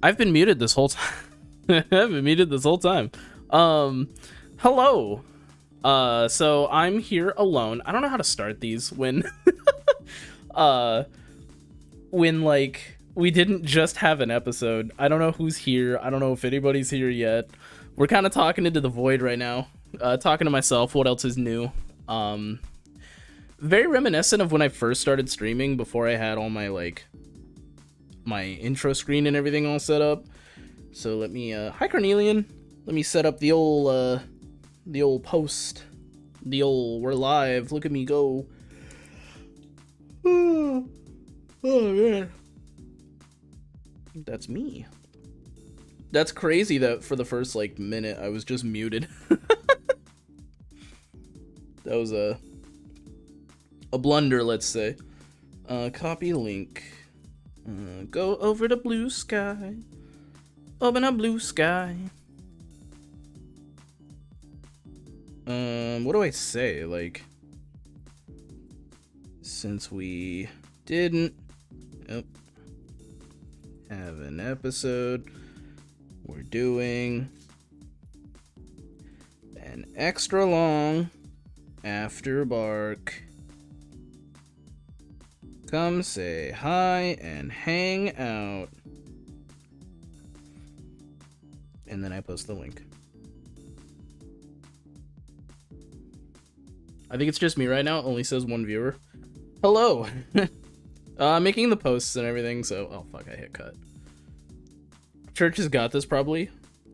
I've been muted this whole time. I've been muted this whole time. Hello. So I'm here alone. I don't know how to start these when like we didn't just have an episode. I don't know who's here. I don't know if anybody's here yet. We're kind of talking into the void right now. Talking to myself. What else is new? Very reminiscent of when I first started streaming before I had all my my intro screen and everything all set up. So let me hi Cornelian. Let me set up the old post. The old we're live. Look at me go. Oh man. That's me. That's crazy that for the first minute I was just muted. That was a blunder, let's say. Copy link. Go over to Blue Sky. Open up Blue Sky. What do I say? Since we didn't have an episode, we're doing an extra long after bark. Come say hi and hang out. And then I post the link. I think it's just me right now. It only says one viewer. Hello. Making the posts and everything, so... Oh, fuck, I hit cut. Church has got this, probably.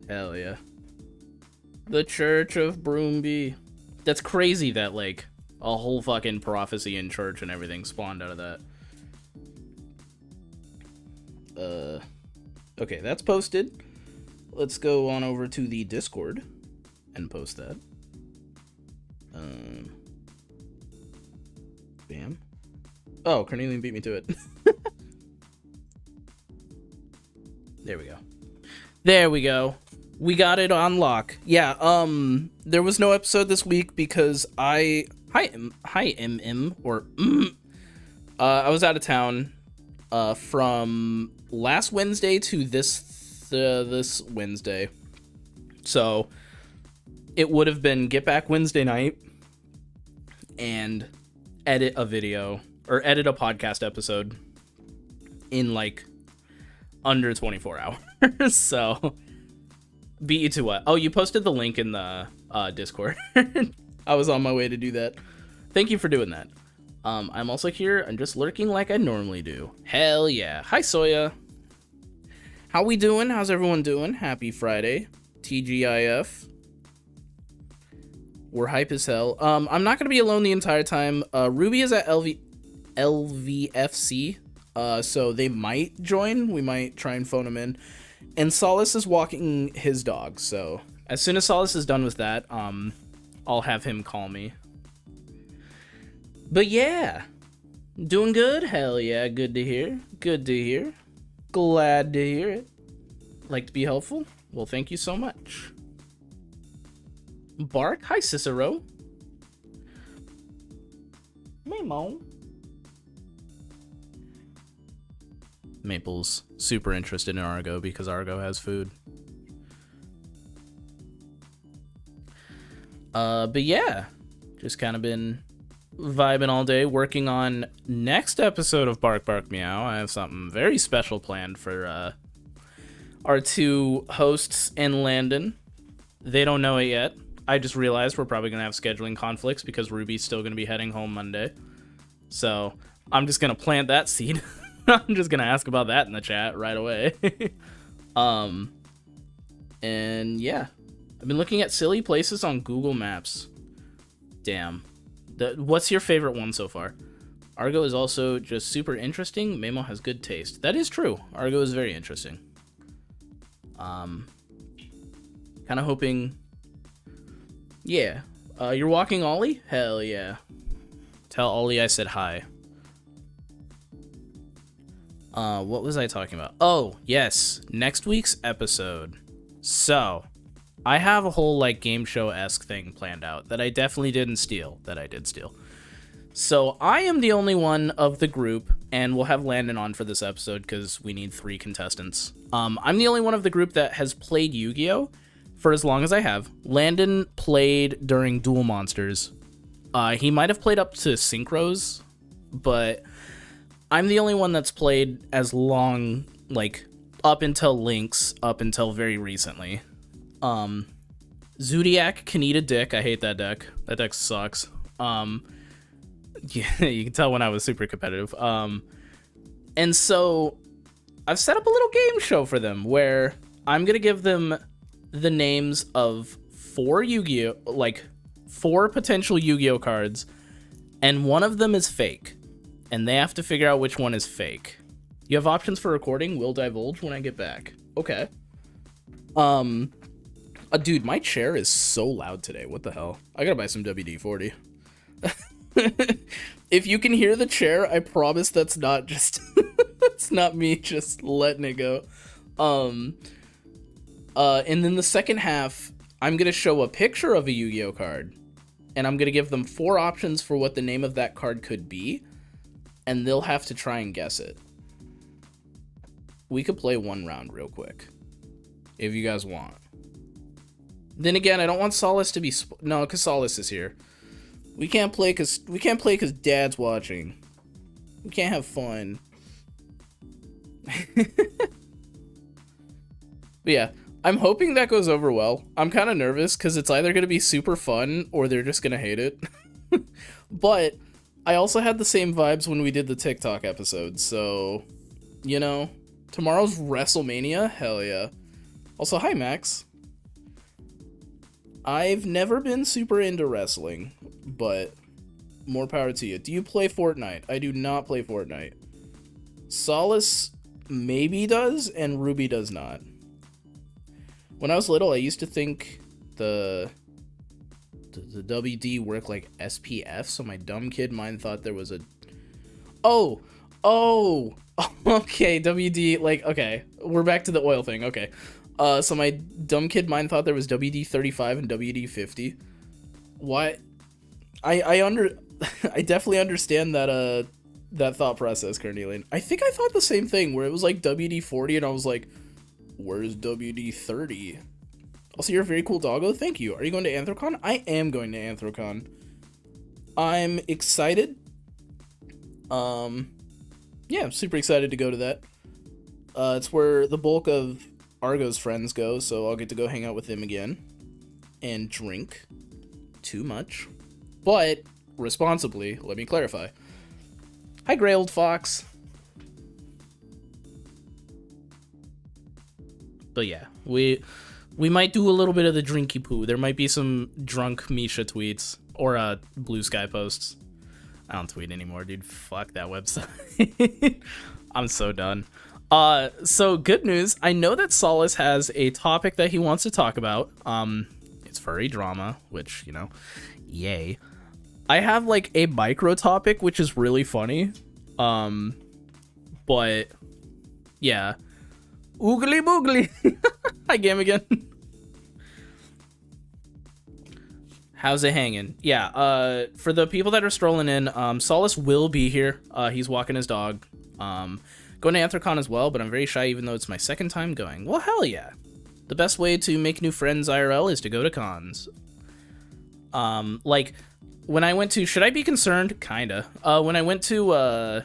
Hell yeah. The Church of Broomby. That's crazy that, a whole fucking prophecy in church and everything spawned out of that. Okay, that's posted. Let's go on over to the Discord and post that. Bam. Oh, Cornelian beat me to it. There we go. There we go. We got it on lock. Yeah, there was no episode this week because Hi MM or I was out of town from last Wednesday to this Wednesday. So it would have been get back Wednesday night and edit a video or edit a podcast episode in under 24 hours. So beat you to what? Oh, you posted the link in the Discord. I was on my way to do that. Thank you for doing that. I'm also here. I'm just lurking like I normally do. Hell yeah. Hi, Soya. How we doing? How's everyone doing? Happy Friday. TGIF. We're hype as hell. I'm not going to be alone the entire time. Ruby is at LVFC. So they might join. We might try and phone him in. And Solace is walking his dog. So as soon as Solace is done with that, I'll have him call me. But yeah, doing good? Hell yeah, good to hear. Good to hear. Glad to hear it. Like to be helpful? Well, thank you so much. Bark? Hi, Cicero. Memo. Maple's super interested in Argo because Argo has food. But yeah, just kind of been vibing all day, working on next episode of Bark Bark Meow. I have something very special planned for our two hosts and Landon. They don't know it yet. I just realized we're probably going to have scheduling conflicts because Ruby's still going to be heading home Monday. So I'm just going to plant that seed. I'm just going to ask about that in the chat right away. And yeah, I've been looking at silly places on Google Maps. Damn. What's your favorite one so far? Argo is also just super interesting. Memo has good taste. That is true. Argo is very interesting. Kind of hoping... Yeah. You're walking Ollie? Hell yeah. Tell Ollie I said hi. What was I talking about? Oh, yes. Next week's episode. So, I have a whole game show-esque thing planned out that I definitely didn't steal. That I did steal. So I am the only one of the group and we'll have Landon on for this episode because we need 3 contestants. I'm the only one of the group that has played Yu-Gi-Oh! For as long as I have. Landon played during Duel Monsters. He might have played up to Synchros, but I'm the only one that's played as long, like, up until Lynx, up until very recently. Zodiac can eat a dick. I hate that deck. That deck sucks. Yeah, you can tell when I was super competitive. And so I've set up a little game show for them where I'm going to give them the names of 4 Yu-Gi-Oh, like 4 potential Yu-Gi-Oh cards, and one of them is fake, and they have to figure out which one is fake. You have options for recording. Will divulge when I get back. Okay. Dude, my chair is so loud today. What the hell? I gotta buy some WD-40. If you can hear the chair, I promise that's not just it's not me just letting it go. And then the second half, I'm gonna show a picture of a Yu-Gi-Oh card, and I'm gonna give them 4 options for what the name of that card could be, and they'll have to try and guess it. We could play 1 round real quick, if you guys want. Then again, I don't want Solace to be no, because Solace is here. We can't play because Dad's watching. We can't have fun. But yeah, I'm hoping that goes over well. I'm kind of nervous because it's either going to be super fun or they're just going to hate it. But I also had the same vibes when we did the TikTok episode. So, you know, tomorrow's WrestleMania. Hell yeah. Also, hi, Max. I've never been super into wrestling, but more power to you. Do you play Fortnite? I do not play Fortnite. Solace maybe does, and Ruby does not. When I was little, I used to think the WD worked like SPF, so my dumb kid mind thought there was a... Oh! Okay, WD, like, okay. We're back to the oil thing, okay. So my dumb kid mind thought there was WD-35 and WD-50. Why? I definitely understand that, that thought process, Carnelian. I think I thought the same thing, where it was like WD-40, and I was like, where's WD-30? Also, you're a very cool doggo. Thank you. Are you going to Anthrocon? I am going to Anthrocon. I'm excited. Yeah, I'm super excited to go to that. It's where the bulk of Argo's friends go, so I'll get to go hang out with them again. And drink. Too much. But responsibly, let me clarify. Hi, Grey Old Fox. But yeah, we might do a little bit of the drinky poo. There might be some drunk Misha tweets or Blue Sky posts. I don't tweet anymore, dude. Fuck that website. I'm so done. So good news. I know that Solace has a topic that he wants to talk about. It's furry drama, which, you know, yay. I have like a micro topic, which is really funny. But yeah. Oogly boogly. Hi, Game again. How's it hanging? Yeah, for the people that are strolling in, Solace will be here. He's walking his dog. Going to Anthrocon as well, but I'm very shy even though it's my second time going. Well, hell yeah. The best way to make new friends IRL is to go to cons. Like, when I went to... Should I be concerned? Kinda. When I went to,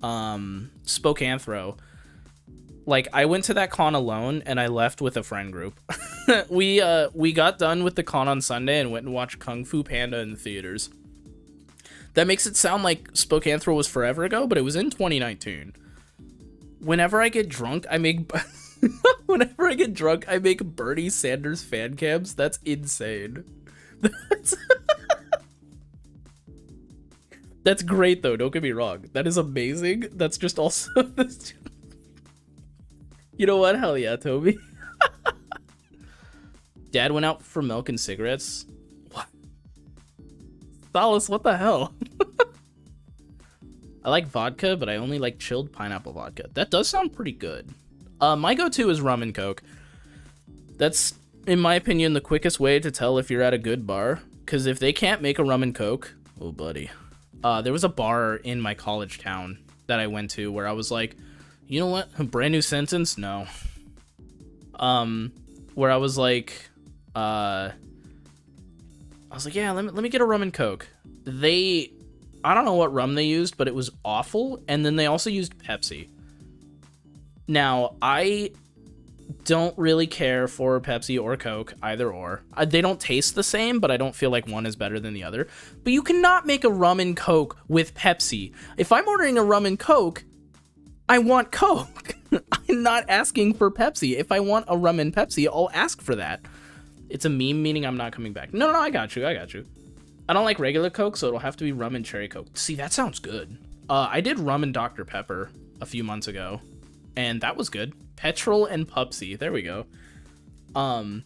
Spokanthro, like, I went to that con alone, and I left with a friend group. We got done with the con on Sunday and went and watched Kung Fu Panda in the theaters. That makes it sound like Spokanthro was forever ago, but it was in 2019. Whenever I get drunk, I make... Whenever I get drunk, I make Bernie Sanders fan cams. That's insane. That's great, though. Don't get me wrong. That is amazing. That's just also... You know what? Hell yeah, Toby. Dad went out for milk and cigarettes. What? Solace, what the hell? I like vodka, but I only like chilled pineapple vodka. That does sound pretty good. My go-to is rum and coke. That's, in my opinion, the quickest way to tell if you're at a good bar. Because if they can't make a rum and coke... Oh, buddy. There was a bar in my college town that I went to where I was like, you know what? A brand new sentence? No. Where I was like, yeah, let me get a rum and coke. I don't know what rum they used, but it was awful. And then they also used Pepsi. Now, I don't really care for Pepsi or Coke, either or. They don't taste the same, but I don't feel like one is better than the other. But you cannot make a rum and Coke with Pepsi. If I'm ordering a rum and Coke, I want Coke. I'm not asking for Pepsi. If I want a rum and Pepsi, I'll ask for that. It's a meme, meaning I'm not coming back. No, I got you. I don't like regular Coke, so it'll have to be rum and cherry Coke. See, that sounds good. I did rum and Dr. Pepper a few months ago, and that was good. Petrol and Pupsy. There we go. I'm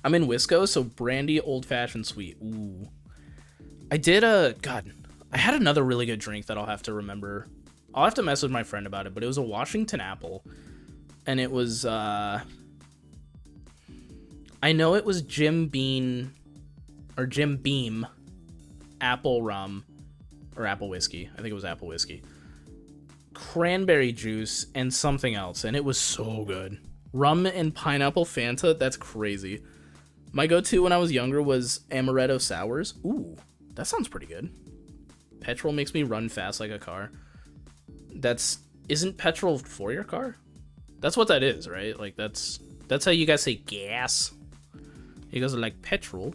in Wisco, so brandy, old-fashioned, sweet. Ooh. I had another really good drink that I'll have to remember. I'll have to mess with my friend about it, but it was a Washington Apple, and it was, I know it was Jim Beam apple rum, or apple whiskey. I think it was apple whiskey. Cranberry juice and something else, and it was so good. Rum and pineapple Fanta, that's crazy. My go-to when I was younger was amaretto sours. Ooh, that sounds pretty good. Petrol makes me run fast like a car. Isn't petrol for your car? That's what that is, right? Like that's how you guys say gas. You guys are like petrol.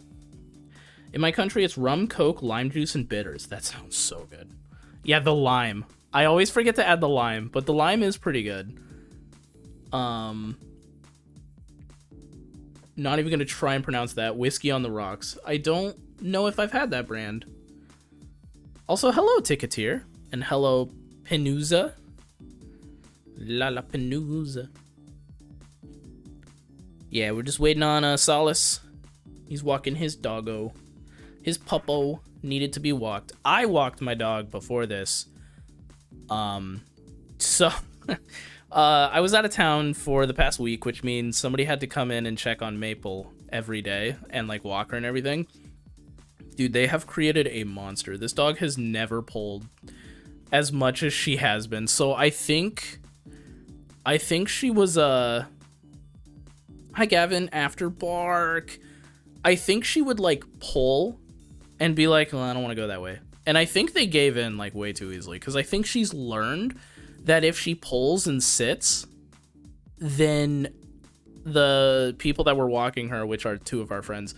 In my country, it's rum, Coke, lime juice, and bitters. That sounds so good. Yeah, the lime. I always forget to add the lime, but the lime is pretty good. Not even gonna try and pronounce that. Whiskey on the Rocks. I don't know if I've had that brand. Also, hello, Ticketeer. And hello, Penuza. La Penuza. Yeah, we're just waiting on Solace. He's walking his doggo. His puppo needed to be walked. I walked my dog before this. So I was out of town for the past week, which means somebody had to come in and check on Maple every day and like walk her and everything. Dude, they have created a monster. This dog has never pulled as much as she has been. So I think she was hi Gavin, after bark. I think she would like pull and be like, well, I don't want to go that way. And I think they gave in like way too easily, because I think she's learned that if she pulls and sits, then the people that were walking her, which are two of our friends,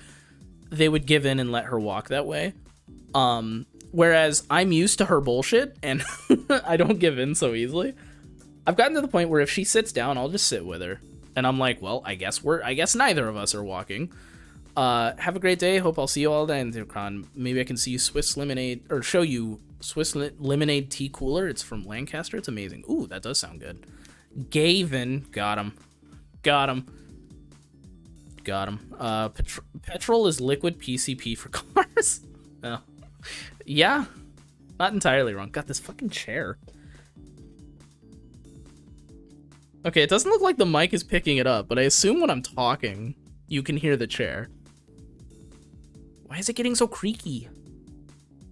they would give in and let her walk that way. Whereas I'm used to her bullshit and I don't give in so easily. I've gotten to the point where if she sits down, I'll just sit with her. And I'm like, well, I guess neither of us are walking. Have a great day. Hope I'll see you all at Intercon. Maybe I can see you Swiss Lemonade, or show you Swiss Lemonade Tea Cooler. It's from Lancaster. It's amazing. Ooh, that does sound good. Gavin. Got him. Petrol is liquid PCP for cars. Oh. Yeah. Not entirely wrong. Got this fucking chair. Okay, it doesn't look like the mic is picking it up, but I assume when I'm talking, you can hear the chair. Why is it getting so creaky?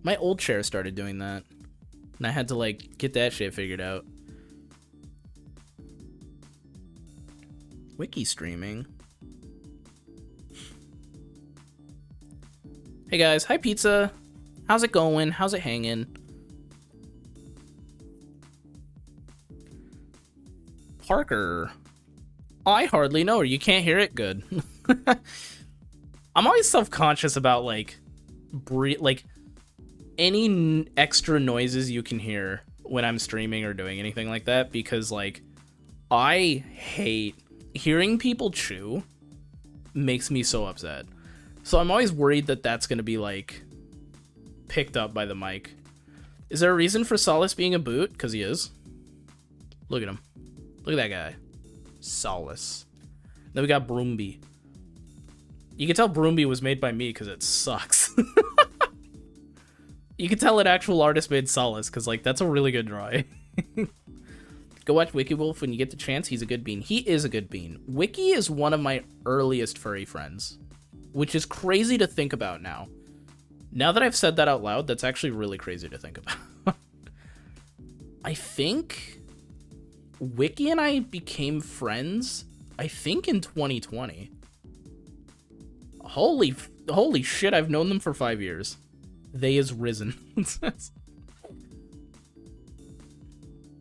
My old chair started doing that, and I had to, like, get that shit figured out. Wiki streaming. Hey guys, hi Pizza. How's it going? How's it hanging? Parker. I hardly know her. You can't hear it? Good. I'm always self-conscious about, like, any extra noises you can hear when I'm streaming or doing anything like that, because, like, I hate hearing people chew. Makes me so upset. So I'm always worried that that's going to be, like, picked up by the mic. Is there a reason for Solace being a boot? Because he is. Look at him. Look at that guy. Solace. Then we got Broomby. You can tell Broomby was made by me because it sucks. You can tell an actual artist made Solace because, like, that's a really good drawing. Go watch WikiWolf when you get the chance. He's a good bean. He is a good bean. Wiki is one of my earliest furry friends, which is crazy to think about now. Now that I've said that out loud, that's actually really crazy to think about. I think Wiki and I became friends, I think in 2020. Holy shit, I've known them for 5 years. They is risen.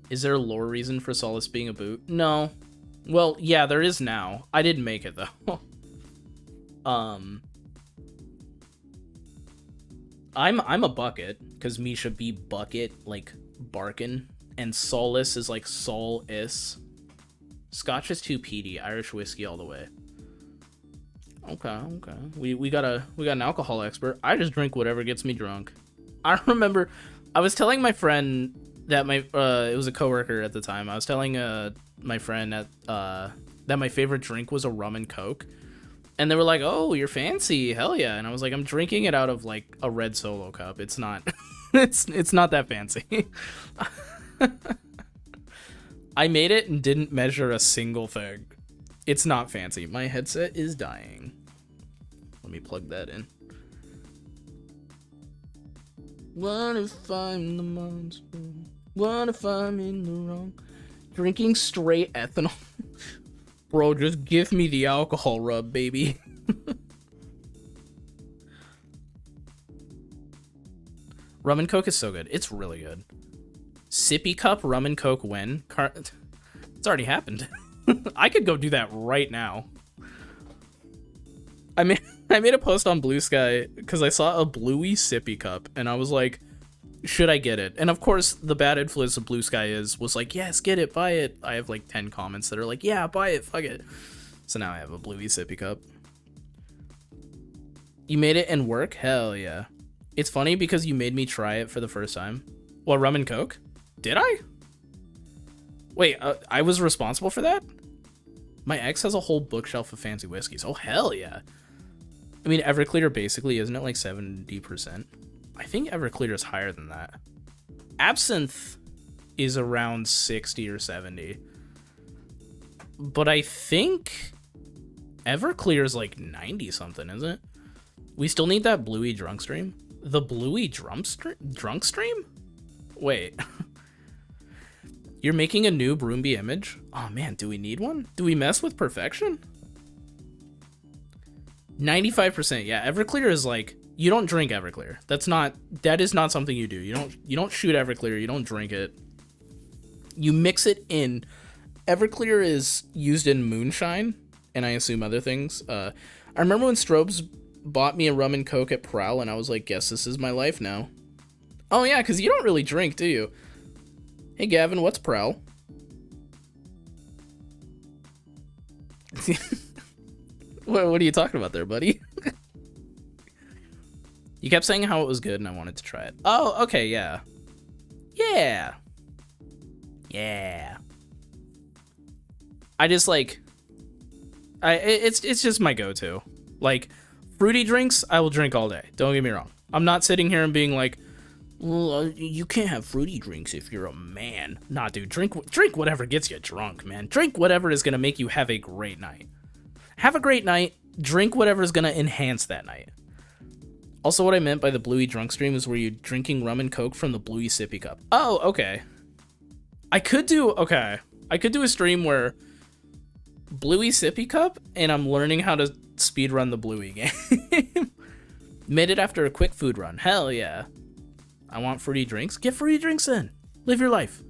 Is there a lore reason for Solace being a boot? No. Well, yeah, there is now. I didn't make it, though. I'm a bucket, because Misha be bucket, like, barkin', and Solace is like Sol-is. Scotch is too peaty, Irish whiskey all the way. Okay. We got an alcohol expert. I just drink whatever gets me drunk. I remember I was telling my friend that it was a coworker at the time. I was telling my friend that my favorite drink was a rum and coke. And they were like, "Oh, you're fancy. Hell yeah." And I was like, "I'm drinking it out of like a red Solo cup. It's not it's not that fancy." I made it and didn't measure a single thing. It's not fancy. My headset is dying. Let me plug that in. What if I'm the monster? What if I'm in the wrong? Drinking straight ethanol. Bro, just give me the alcohol rub, baby. Rum and Coke is so good. It's really good. Sippy cup, rum and Coke win. It's already happened. I could go do that right now. I made a post on Blue Sky because I saw a bluey sippy cup and I was like, should I get it? And of course, the bad influence of Blue Sky was like, yes, get it, buy it. I have like 10 comments that are like, yeah, buy it, fuck it. So now I have a bluey sippy cup. You made it and work? Hell yeah. It's funny because you made me try it for the first time. Well, rum and Coke? Did I? Wait, I was responsible for that? My ex has a whole bookshelf of fancy whiskeys. Oh, hell yeah. I mean, Everclear basically, isn't it like 70%? I think Everclear is higher than that. Absinthe is around 60 or 70. But I think Everclear is like 90 something, isn't it? We still need that Bluey drunk stream. The Bluey drunk stream? Wait. You're making a new Broomby image? Oh man, do we need one? Do we mess with perfection? 95%, yeah. Everclear is like, you don't drink Everclear. That is not something you do. You don't shoot Everclear, you don't drink it. You mix it in. Everclear is used in moonshine, and I assume other things. I remember when Strobes bought me a rum and Coke at Prowl, and I was like, guess this is my life now. Oh yeah, because you don't really drink, do you? Hey Gavin, what's Prowl? What are you talking about there, buddy? You kept saying how it was good and I wanted to try it. Oh, okay, yeah. Yeah. Yeah. I just like... It's just my go-to. Like, fruity drinks, I will drink all day. Don't get me wrong. I'm not sitting here and being like, well, you can't have fruity drinks if you're a man. Nah, dude, drink whatever gets you drunk, man. Drink whatever is going to make you have a great night. Have a great night. Drink whatever is going to enhance that night. Also, what I meant by the Bluey drunk stream is where you're drinking rum and Coke from the Bluey sippy cup. Oh, okay. I could do a stream where Bluey sippy cup and I'm learning how to speedrun the Bluey game. Made it after a quick food run. Hell yeah. I want fruity drinks. Get fruity drinks in. Live your life.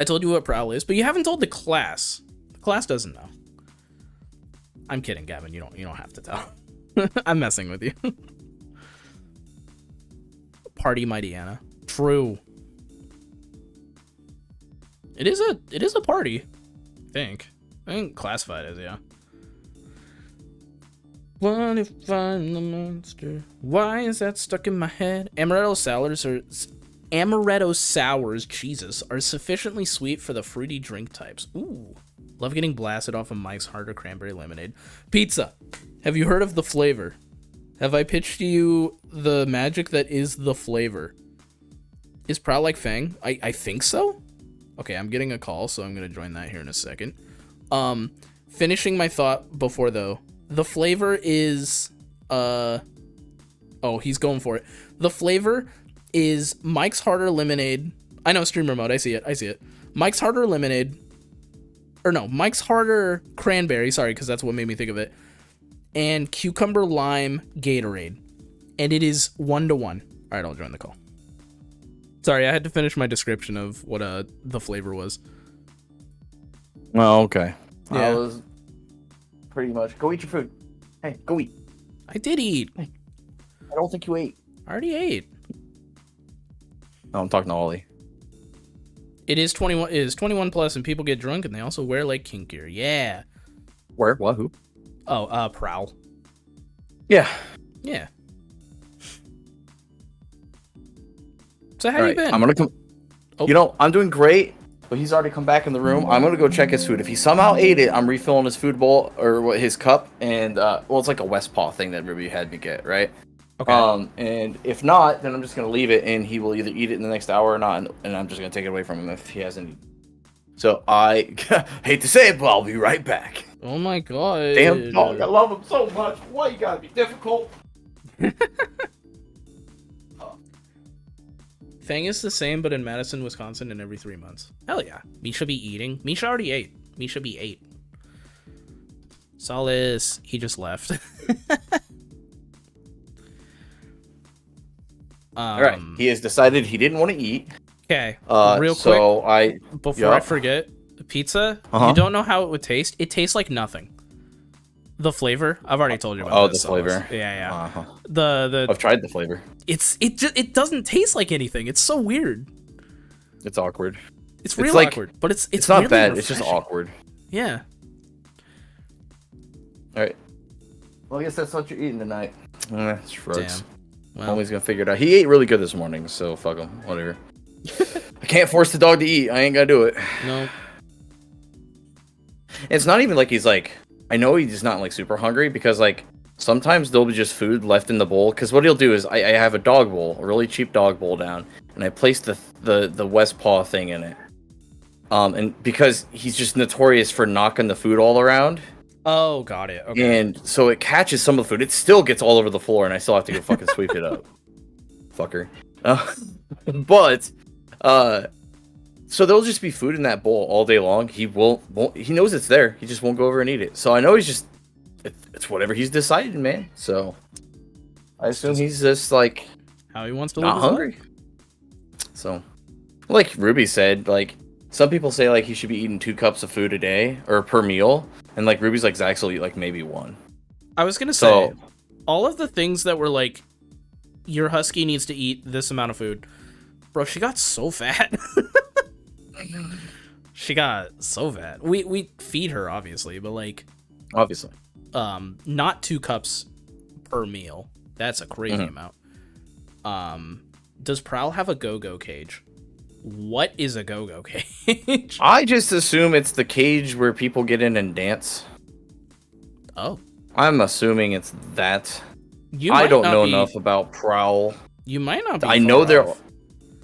I told you what Prowl is, but you haven't told the class. The class doesn't know. I'm kidding, Gavin. You don't have to tell. I'm messing with you. Party Mighty Anna. True. It is a party. I think classified as, yeah. What if I'm the monster? Why is that stuck in my head? Amaretto sours, Jesus, are sufficiently sweet for the fruity drink types. Ooh. Love getting blasted off of Mike's Harder Cranberry Lemonade. Pizza. Have you heard of the flavor? Have I pitched to you the magic that is the flavor? Is Prowl like Fang? I think so. Okay, I'm getting a call, so I'm going to join that here in a second. Finishing my thought before, though. The flavor is... Oh, he's going for it. The flavor is Mike's Harder Lemonade, I know streamer mode. I see it. Mike's Harder Lemonade. Or no, Mike's Harder Cranberry. Sorry, because that's what made me think of it. And Cucumber Lime Gatorade. And it is 1-1. All right, I'll join the call. Sorry, I had to finish my description of what the flavor was. Oh, okay. Yeah. I was pretty much, go eat your food. Hey, go eat. I did eat. I don't think you ate. I already ate. No, I'm talking to Ollie. It is 21. It is 21 plus, and people get drunk, and they also wear like kink gear. Yeah. Where? What? Who? Oh, Prowl. Yeah. Yeah. So how All you right, been? I'm gonna come. Oh. You know, I'm doing great, but he's already come back in the room. I'm gonna go check his food. If he somehow ate it, I'm refilling his food bowl or his cup, and well, it's like a West Paw thing that Ruby had me get, right? Okay. And if not, then I'm just gonna leave it, and he will either eat it in the next hour or not, and I'm just gonna take it away from him if he hasn't. So I hate to say it, but I'll be right back. Oh my god. Damn dog, I love him so much. Why you gotta be difficult? Fang is the same, but in Madison, Wisconsin, and every 3 months. Hell yeah. Misha be eating. Misha already ate. Misha be ate. Solace. He just left. All right, he has decided he didn't want to eat. Okay. Real quick. So Before I forget, pizza. You don't know how it would taste. It tastes like nothing. The flavor. I've already told you about. Oh, this, the flavor. Yeah. Uh-huh. The I've tried the flavor. It doesn't taste like anything. It's so weird. It's awkward. It's real like, awkward, but it's not really bad. refreshing. It's just awkward. Yeah. All right. Well, I guess that's what you're eating tonight. It's fruits. Damn. Well, Always gonna figure it out. He ate really good this morning, so fuck him. Whatever. I can't force the dog to eat. I ain't gonna do it. no. It's not even like he's like. I know he's not like super hungry because like sometimes there'll be just food left in the bowl. Because what he'll do is I have a dog bowl, a really cheap dog bowl down, and I place the West Paw thing in it. And because he's just notorious for knocking the food all around. Oh, got it. Okay. And so it catches some of the food. It still gets all over the floor, and I still have to go fucking sweep it up. Fucker. But so there'll just be food in that bowl all day long. He won't. He knows it's there. He just won't go over and eat it. So I know he's just. It's whatever he's decided, man. So I assume he's just like how he wants to not live hungry. So, like Ruby said, like some people say like he should be eating 2 cups of food a day or per meal, and like Ruby's like Zax will eat like maybe 1. I was gonna say all of the things that were like your husky needs to eat this amount of food. Bro, she got so fat. She got so fat. We feed her obviously, but like obviously. Not 2 cups per meal. That's a crazy amount. Does Prowl have a go-go cage? What is a go-go cage? I just assume it's the cage where people get in and dance. Oh. I'm assuming it's that. You I might don't not know be- enough about Prowl. You might not be. I know far there. off.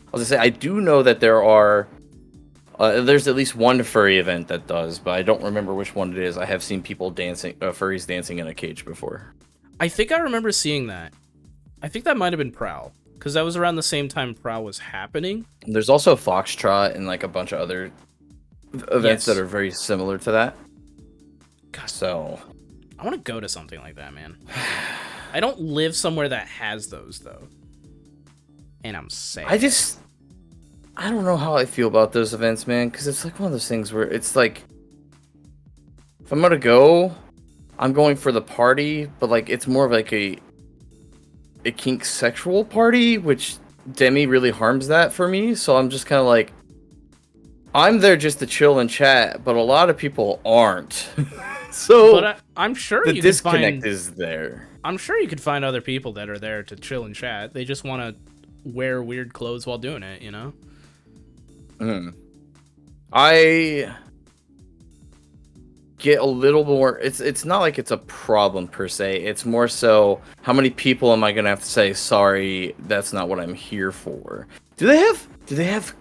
I was gonna say I do know that there are. There's at least one furry event that does, but I don't remember which one it is. I have seen people dancing, furries dancing in a cage before. I think I remember seeing that. I think that might have been Prowl, because that was around the same time Prowl was happening. There's also Foxtrot and like a bunch of other events that are very similar to that. God, so I want to go to something like that, man. I don't live somewhere that has those though, and I'm sad. I don't know how I feel about those events, man, because it's like one of those things where it's like, if I'm gonna go, I'm going for the party, but like it's more of like a kink sexual party, which Demi really harms that for me. So I'm just kind of like, I'm there just to chill and chat, but a lot of people aren't. So but I'm sure the you disconnect could find, is there. I'm sure you could find other people that are there to chill and chat. They just want to wear weird clothes while doing it, you know? I get a little more. It's not like it's a problem per se. It's more so how many people am I gonna have to say sorry? That's not what I'm here for. Do they have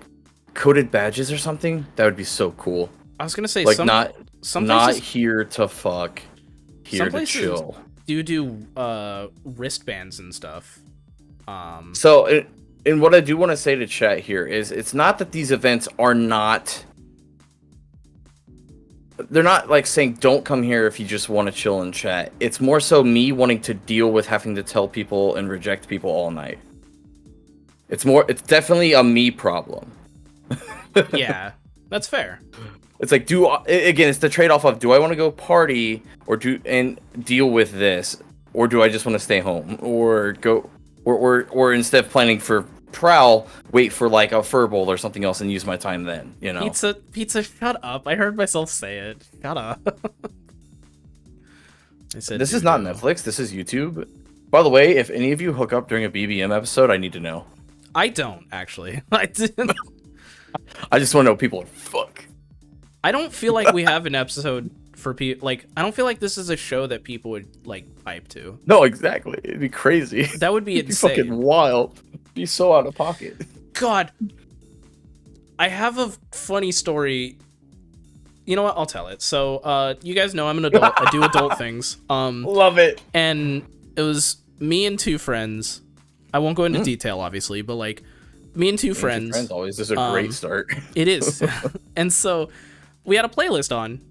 coded badges or something? That would be so cool. I was gonna say like some not places, here to fuck, here some to places chill. do wristbands and stuff. So And what I do want to say to chat here is, it's not that these events are not. They're not like saying don't come here if you just want to chill and chat. It's more so me wanting to deal with having to tell people and reject people all night. It's definitely a me problem. Yeah, that's fair. It's like, again, it's the trade-off of, do I want to go party and deal with this, or do I just want to stay home or go, or instead of planning for prowl, wait for like a fur bowl or something else and use my time then, you know? Pizza, shut up. I heard myself say it. Shut up. I said, this is not Netflix. This is YouTube. By the way, if any of you hook up during a BBM episode, I need to know. I don't, actually. I didn't. I just want to know people are fuck. I don't feel like we have an episode for people. Like, I don't feel like this is a show that people would, like, pipe to. No, exactly. It'd be crazy. That would be insane. It'd be fucking wild. It'd be so out of pocket. God. I have a funny story. You know what? I'll tell it. So, you guys know I'm an adult. I do adult things. Love it. And it was me and two friends. I won't go into detail, obviously, but, like, me and two friends. Always is a great start. It is. And so we had a playlist on,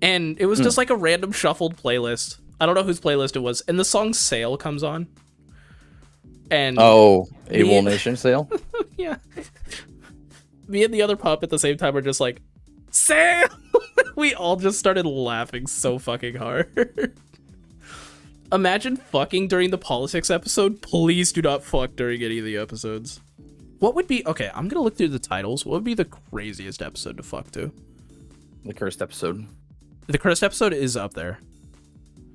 and it was just like a random shuffled playlist. I don't know whose playlist it was, and the song Sail comes on. And AWOL Nation Sail? Yeah. Me and the other pup at the same time are just like, Sail! We all just started laughing so fucking hard. Imagine fucking during the politics episode. Please do not fuck during any of the episodes. What would be... Okay, I'm gonna look through the titles. What would be the craziest episode to fuck to? The cursed episode. The cursed episode is up there.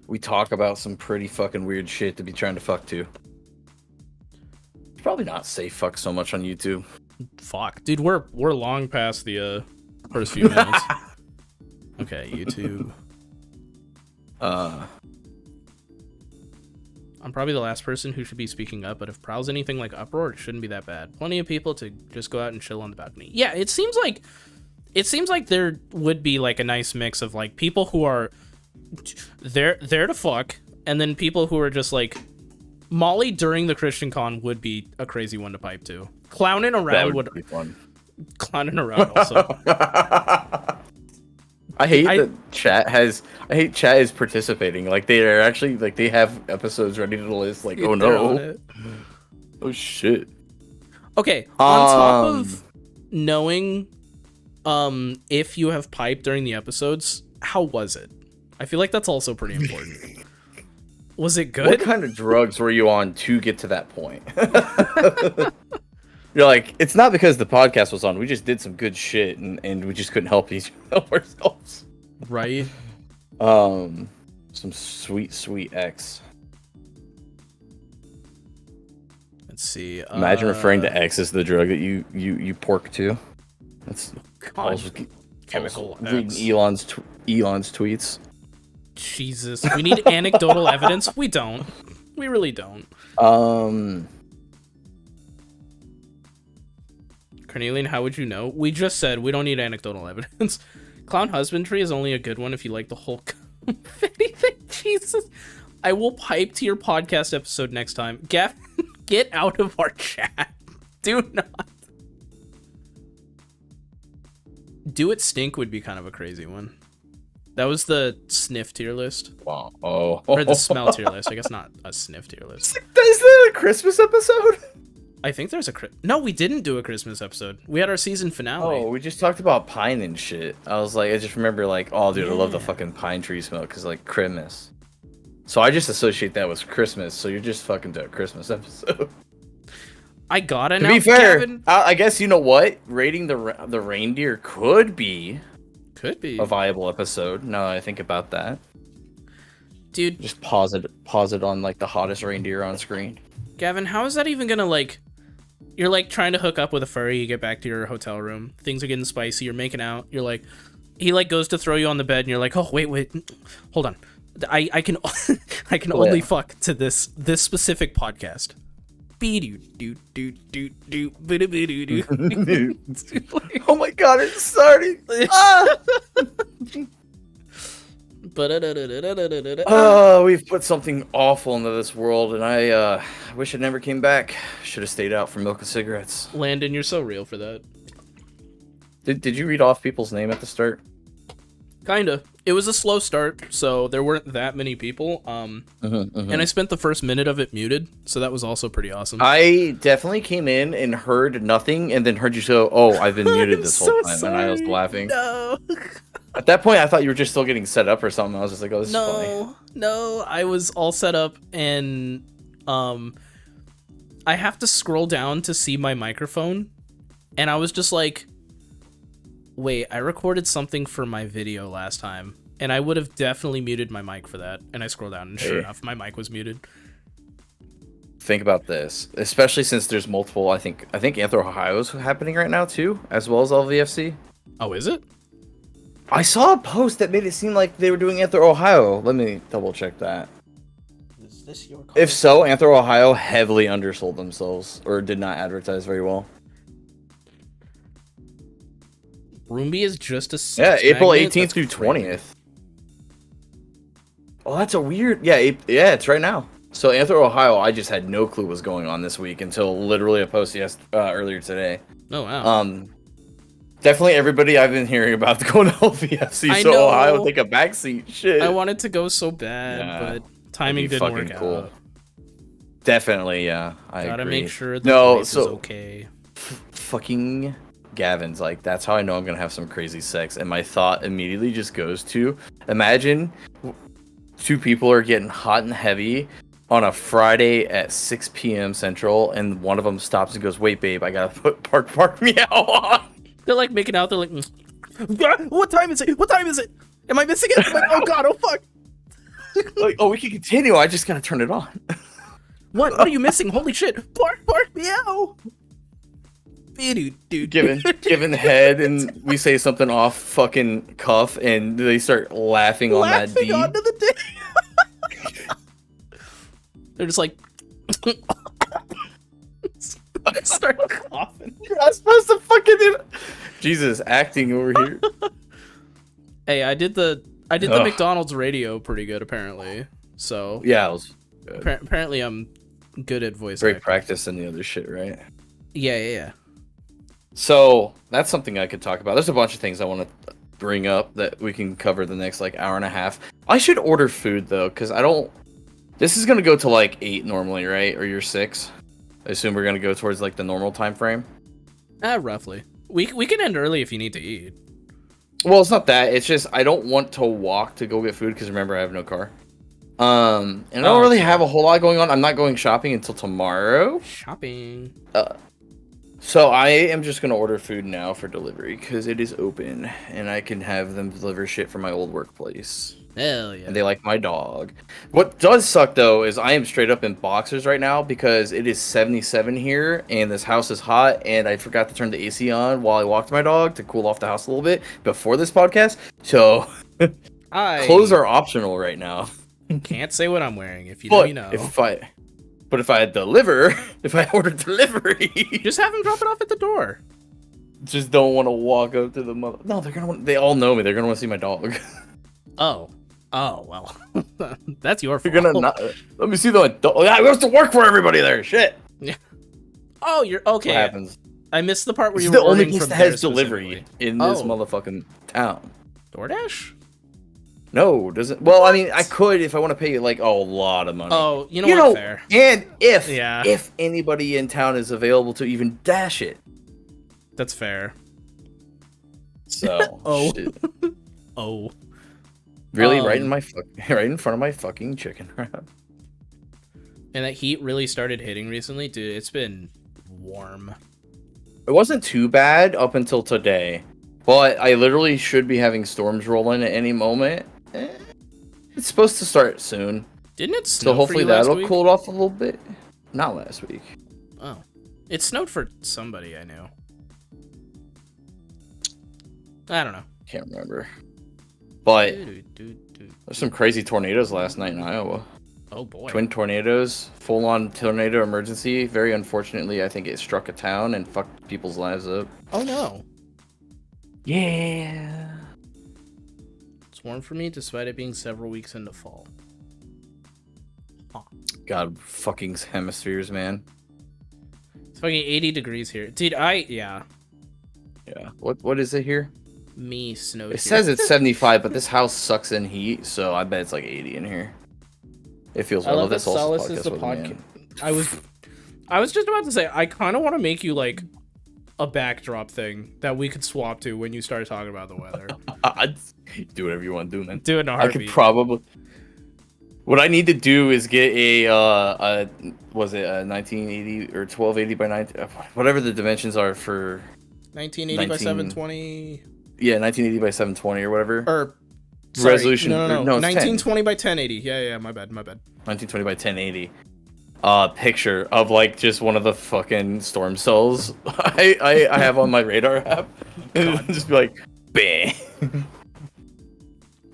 We talk about some pretty fucking weird shit to be trying to fuck to. It's probably not safe fuck so much on YouTube. Fuck. Dude, we're long past the first few minutes. Okay, YouTube. I'm probably the last person who should be speaking up, but if Prowl's anything like Uproar, it shouldn't be that bad. Plenty of people to just go out and chill on the balcony. Yeah, it seems like there would be like a nice mix of like people who are there to fuck, and then people who are just like Molly during the Christian Con would be a crazy one to pipe to. Clowning around would be fun. Clowning around also. I hate that chat is participating. Like they are actually like they have episodes ready to list. Like, oh no, oh shit. Okay, on top of knowing, if you have piped during the episodes, how was it? I feel like that's also pretty important. Was it good? What kind of drugs were you on to get to that point? You're like, it's not because the podcast was on. We just did some good shit, and we just couldn't help ourselves. Right. Some sweet X. Let's see. Imagine referring to X as the drug that you pork to. That's chemical reading Elon's tweets. Jesus, we need anecdotal evidence. We don't. We really don't. Carnelian, how would you know? We just said we don't need anecdotal evidence. Clown husbandry is only a good one if you like the whole confetti thing. Jesus. I will pipe to your podcast episode next time. Gavin, get out of our chat. Do not. Do It Stink would be kind of a crazy one. That was the sniff tier list. Wow. Oh. Or the smell tier list. I guess not a sniff tier list. Is that a Christmas episode? I think there's no, we didn't do a Christmas episode. We had our season finale. Oh, we just talked about pine and shit. I was like, I just remember like, oh, dude, I love the fucking pine tree smell because like Christmas. So I just associate that with Christmas. So you're just fucking to a Christmas episode. I gotta know. To be fair, I guess you know what? Rating the reindeer could be a viable episode. Now that I think about that, dude. Just pause it on like the hottest reindeer on screen. Gavin, how is that even gonna like? You're like trying to hook up with a furry, you get back to your hotel room, things are getting spicy, you're making out, you're like, he like goes to throw you on the bed and you're like, oh wait, hold on. I can only fuck to this specific podcast. Oh my god, it's starting. Oh, we've put something awful into this world, and I wish it never came back. Should have stayed out for milk and cigarettes. Landon, you're so real for that. Did you read off people's name at the start? Kinda. It was a slow start, so there weren't that many people. And I spent the first minute of it muted, so that was also pretty awesome. I definitely came in and heard nothing, and then heard you go, "Oh, I've been muted this whole time," sorry. and I was laughing. No. At that point, I thought you were just still getting set up or something. I was just like, "Oh, this is funny." No, I was all set up, and I have to scroll down to see my microphone, and I was just like, wait, I recorded something for my video last time, and I would have definitely muted my mic for that. And I scrolled down, and sure enough, my mic was muted. Think about this, especially since there's multiple. I think Anthro Ohio is happening right now too, as well as LVFC. Oh, is it? I saw a post that made it seem like they were doing Anthro Ohio. Let me double check that. Is this your call? If so, Anthro Ohio heavily undersold themselves or did not advertise very well. Roomby is just a April magnet? 18th That's through crazy. 20th. Oh, that's a weird. Yeah, it's right now. So Anthro Ohio, I just had no clue what was going on this week until literally a post earlier today. Oh wow. Definitely everybody I've been hearing about going to LVFC. I So know. Ohio take a backseat. Shit. I wanted to go so bad, Yeah, but timing that'd be didn't work fucking cool. out. Definitely, yeah. I Gotta agree. make sure the No, place is so- okay. Fucking Gavin's like, that's how I know I'm gonna have some crazy sex. And my thought immediately just goes to, imagine two people are getting hot and heavy on a Friday at 6 p.m. Central, and one of them stops and goes, "Wait, babe, I gotta put Park Meow on." They're like making out. They're like, what time is it? What time is it? Am I missing it? I'm like, oh god, oh fuck. Like, oh, we can continue. I just gotta turn it on. What are you missing? Holy shit! Bark, meow. Dude. Given head, and we say something off fucking cuff, and they start laughing on that Laughing D. onto the dick. They're just like start coughing. You're not supposed to fucking do. Jesus, acting over here. Hey, I did the Ugh. McDonald's radio pretty good apparently. So Yeah, it was good. apparently I'm good at voice Great acting. practice and the other shit, right? Yeah. So that's something I could talk about. There's a bunch of things I want to bring up that we can cover the next like hour and a half. I should order food though, because I don't. This is gonna go to like 8 normally, right? Or you're 6. I assume we're gonna go towards like the normal time frame. Roughly. We can end early if you need to eat. Well, it's not that. It's just I don't want to walk to go get food because remember I have no car. And I don't really have a whole lot going on. I'm not going shopping until tomorrow. Shopping. So I am just gonna order food now for delivery because it is open and I can have them deliver shit from my old workplace. Hell yeah. And they like my dog. What does suck though is I am straight up in boxers right now because it is 77 here and this house is hot and I forgot to turn the AC on while I walked my dog to cool off the house a little bit before this podcast. So clothes are optional right now. Can't say what I'm wearing. If you know, you know. If I order delivery, Just have them drop it off at the door. just don't want to walk up to the mother. No, they're gonna. They all know me. They're gonna want to see my dog. Oh well. That's your They're fault. gonna not. Let me see the dog. I have to work for everybody there. Shit. Oh, you're okay. What happens? I missed the part where It's you the were only ordering place from that there has delivery specifically. in this Oh. motherfucking town. DoorDash? No, doesn't. Well, I mean, I could if I want to pay like a lot of money. Oh, you know what? Fair. And Yeah. if anybody in town is available to even dash it. That's fair. So. Oh. Shit. Oh. Really, right in front of my fucking chicken wrap. And that heat really started hitting recently, dude. It's been warm. It wasn't too bad up until today, but I literally should be having storms roll in at any moment. It's supposed to start soon, Didn't it snow so hopefully for you last that'll week? cool it off a little bit. Not last week. Oh. It snowed for somebody I knew. I don't know. Can't remember. But there's some crazy tornadoes last night in Iowa. Oh boy. Twin tornadoes, full-on tornado emergency. Very unfortunately, I think it struck a town and fucked people's lives up. Oh no. Yeah. It's warm for me despite it being several weeks into fall. Huh. God, fucking hemispheres, man. It's fucking 80 degrees here. Dude, yeah. Yeah. What is it here? Me snowed It here. says it's 75, but this house sucks in heat, so I bet it's like 80 in here. It feels I well. love that This also Solace is the with me, podcast. I was just about to say, I kind of want to make you like a backdrop thing that we could swap to when you start talking about the weather. I'd do whatever you want to do, man. Do it in a I heartbeat. could probably. What I need to do is get was it a 1980 or 1280 by 19, whatever the dimensions are for 1980 by 720. Yeah, 1980 by 720 or whatever. Or sorry, resolution. No, No, it's 1920 by 1080. Yeah, my bad. 1920 by 1080. Picture of like just one of the fucking storm cells I have on my radar app. And just be like, bang.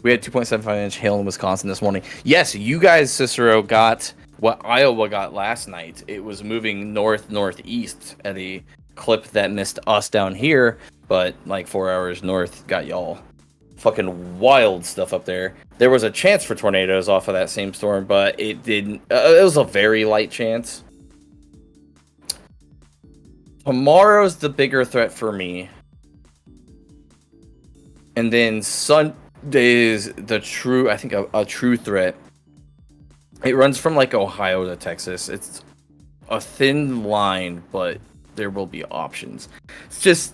We had 2.75-inch hail in Wisconsin this morning. Yes, you guys, Cicero, got what Iowa got last night. It was moving northeast at a clip that missed us down here, but like 4 hours north got y'all. Fucking wild stuff up there. There was a chance for tornadoes off of that same storm, but it didn't. It was a very light chance. Tomorrow's the bigger threat for me. And then Sunday is the true, I think, a true threat. It runs from like Ohio to Texas. It's a thin line, but there will be options. It's just,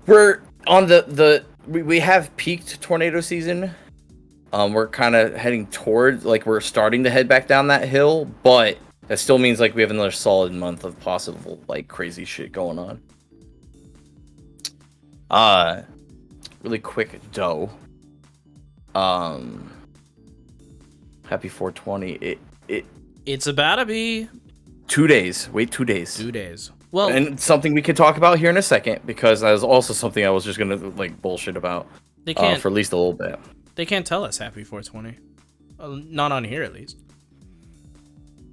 we're on we have peaked tornado season. We're kind of heading toward, like, we're starting to head back down that hill, but that still means like we have another solid month of possible like crazy shit going on. Really quick dough. Happy 420. It's about to be 2 days. Wait 2 days. 2 days. Well, and something we can talk about here in a second, because that was also something I was just gonna like bullshit about. they can't for at least a little bit. They can't tell us happy 420. Not on here, at least.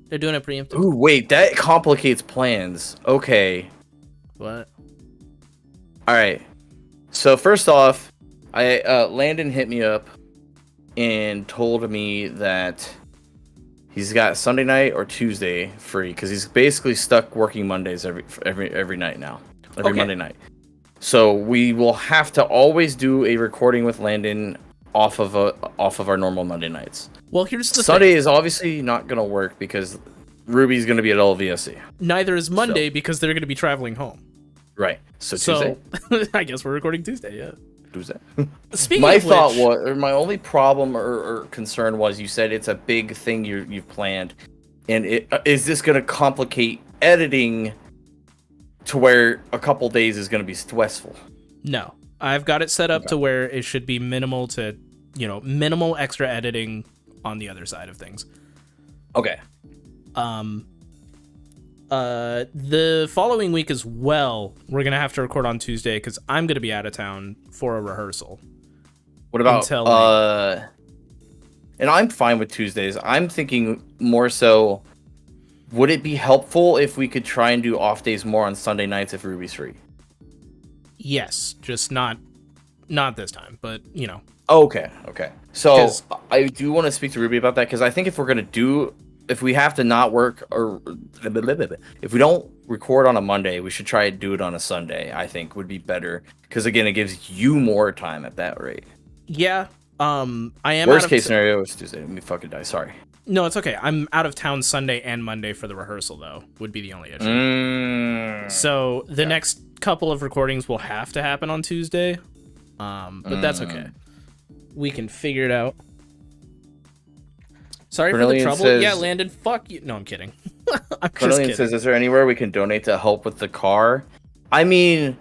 They're doing it preemptive. Ooh, wait, that complicates plans. Okay. What? All right. So first off, Landon hit me up and told me that he's got Sunday night or Tuesday free because he's basically stuck working Mondays every night now, every Monday night. So we will have to always do a recording with Landon off of our normal Monday nights. Well, here's the Sunday thing. is obviously not gonna work because Ruby's gonna be at LVSC. Neither is Monday because they're going to be traveling home. Right. So Tuesday. I guess we're recording Tuesday. Yeah. Tuesday. Speaking My of thought which, was, or my only problem or concern was, you said it's a big thing you've planned, and is this gonna complicate editing to where a couple days is gonna be stressful? No, I've got it set up to where it should be minimal extra editing on the other side of things. Okay. The following week as well, we're gonna have to record on Tuesday because I'm gonna be out of town for a rehearsal. What about and I'm fine with Tuesdays. I'm thinking more so, would it be helpful if we could try and do off days more on Sunday nights if Ruby's free? Yes, just not this time, but Okay. So 'Cause- I do want to speak to Ruby about that, because I think if we have to not work, or if we don't record on a Monday, we should try to do it on a Sunday. I think would be better, because again, it gives you more time at that rate. Yeah. I am Worst case scenario is Tuesday. Let me fucking die. Sorry. No, it's okay. I'm out of town Sunday and Monday for the rehearsal, though. Would be the only issue. So the next couple of recordings will have to happen on Tuesday. But that's okay. We can figure it out. Sorry for the trouble. Yeah, Landon, fuck you. No, I'm kidding. I'm just kidding. Says, is there anywhere we can donate to help with the car? I mean,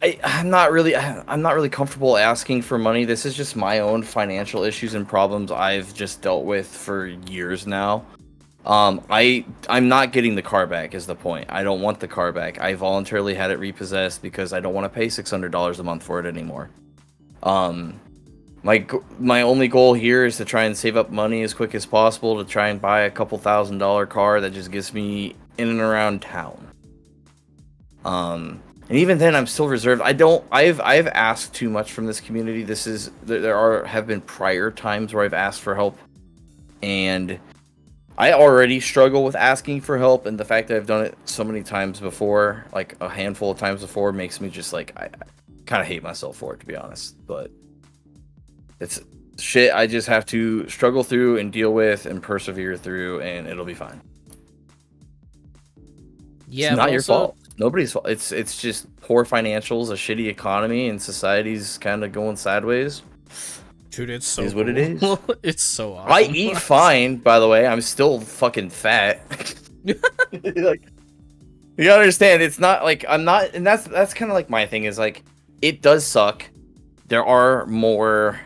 I'm not really comfortable asking for money. This is just my own financial issues and problems I've just dealt with for years now. I'm not getting the car back is the point. I don't want the car back. I voluntarily had it repossessed because I don't want to pay $600 a month for it anymore. My only goal here is to try and save up money as quick as possible to try and buy a couple $1,000 car that just gets me in and around town. And even then, I'm still reserved. I've asked too much from this community. Have been prior times where I've asked for help, and I already struggle with asking for help, and the fact that I've done it so many times before, like a handful of times before, makes me just like I kind of hate myself for it, to be honest. But it's shit I just have to struggle through and deal with and persevere through, and it'll be fine. Yeah, it's not your fault. Nobody's fault. It's just poor financials, a shitty economy, and society's kind of going sideways. Dude, it's so is what it is. It's so awesome. I eat fine, by the way. I'm still fucking fat. Like, you gotta understand, it's not like I'm not, and that's kind of like my thing is like, it does suck. There are more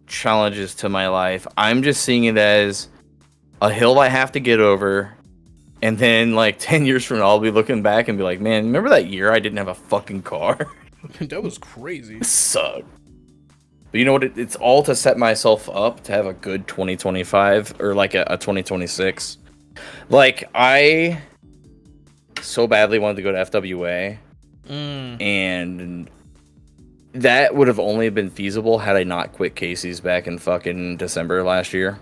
challenges to my life. I'm just seeing it as a hill I have to get over, and then like 10 years from now, I'll be looking back and be like, man, remember that year I didn't have a fucking car? That was crazy. It sucked. But you know what? It's all to set myself up to have a good 2025 or like a 2026. Like, I so badly wanted to go to FWA, and that would have only been feasible had I not quit Casey's back in fucking December last year.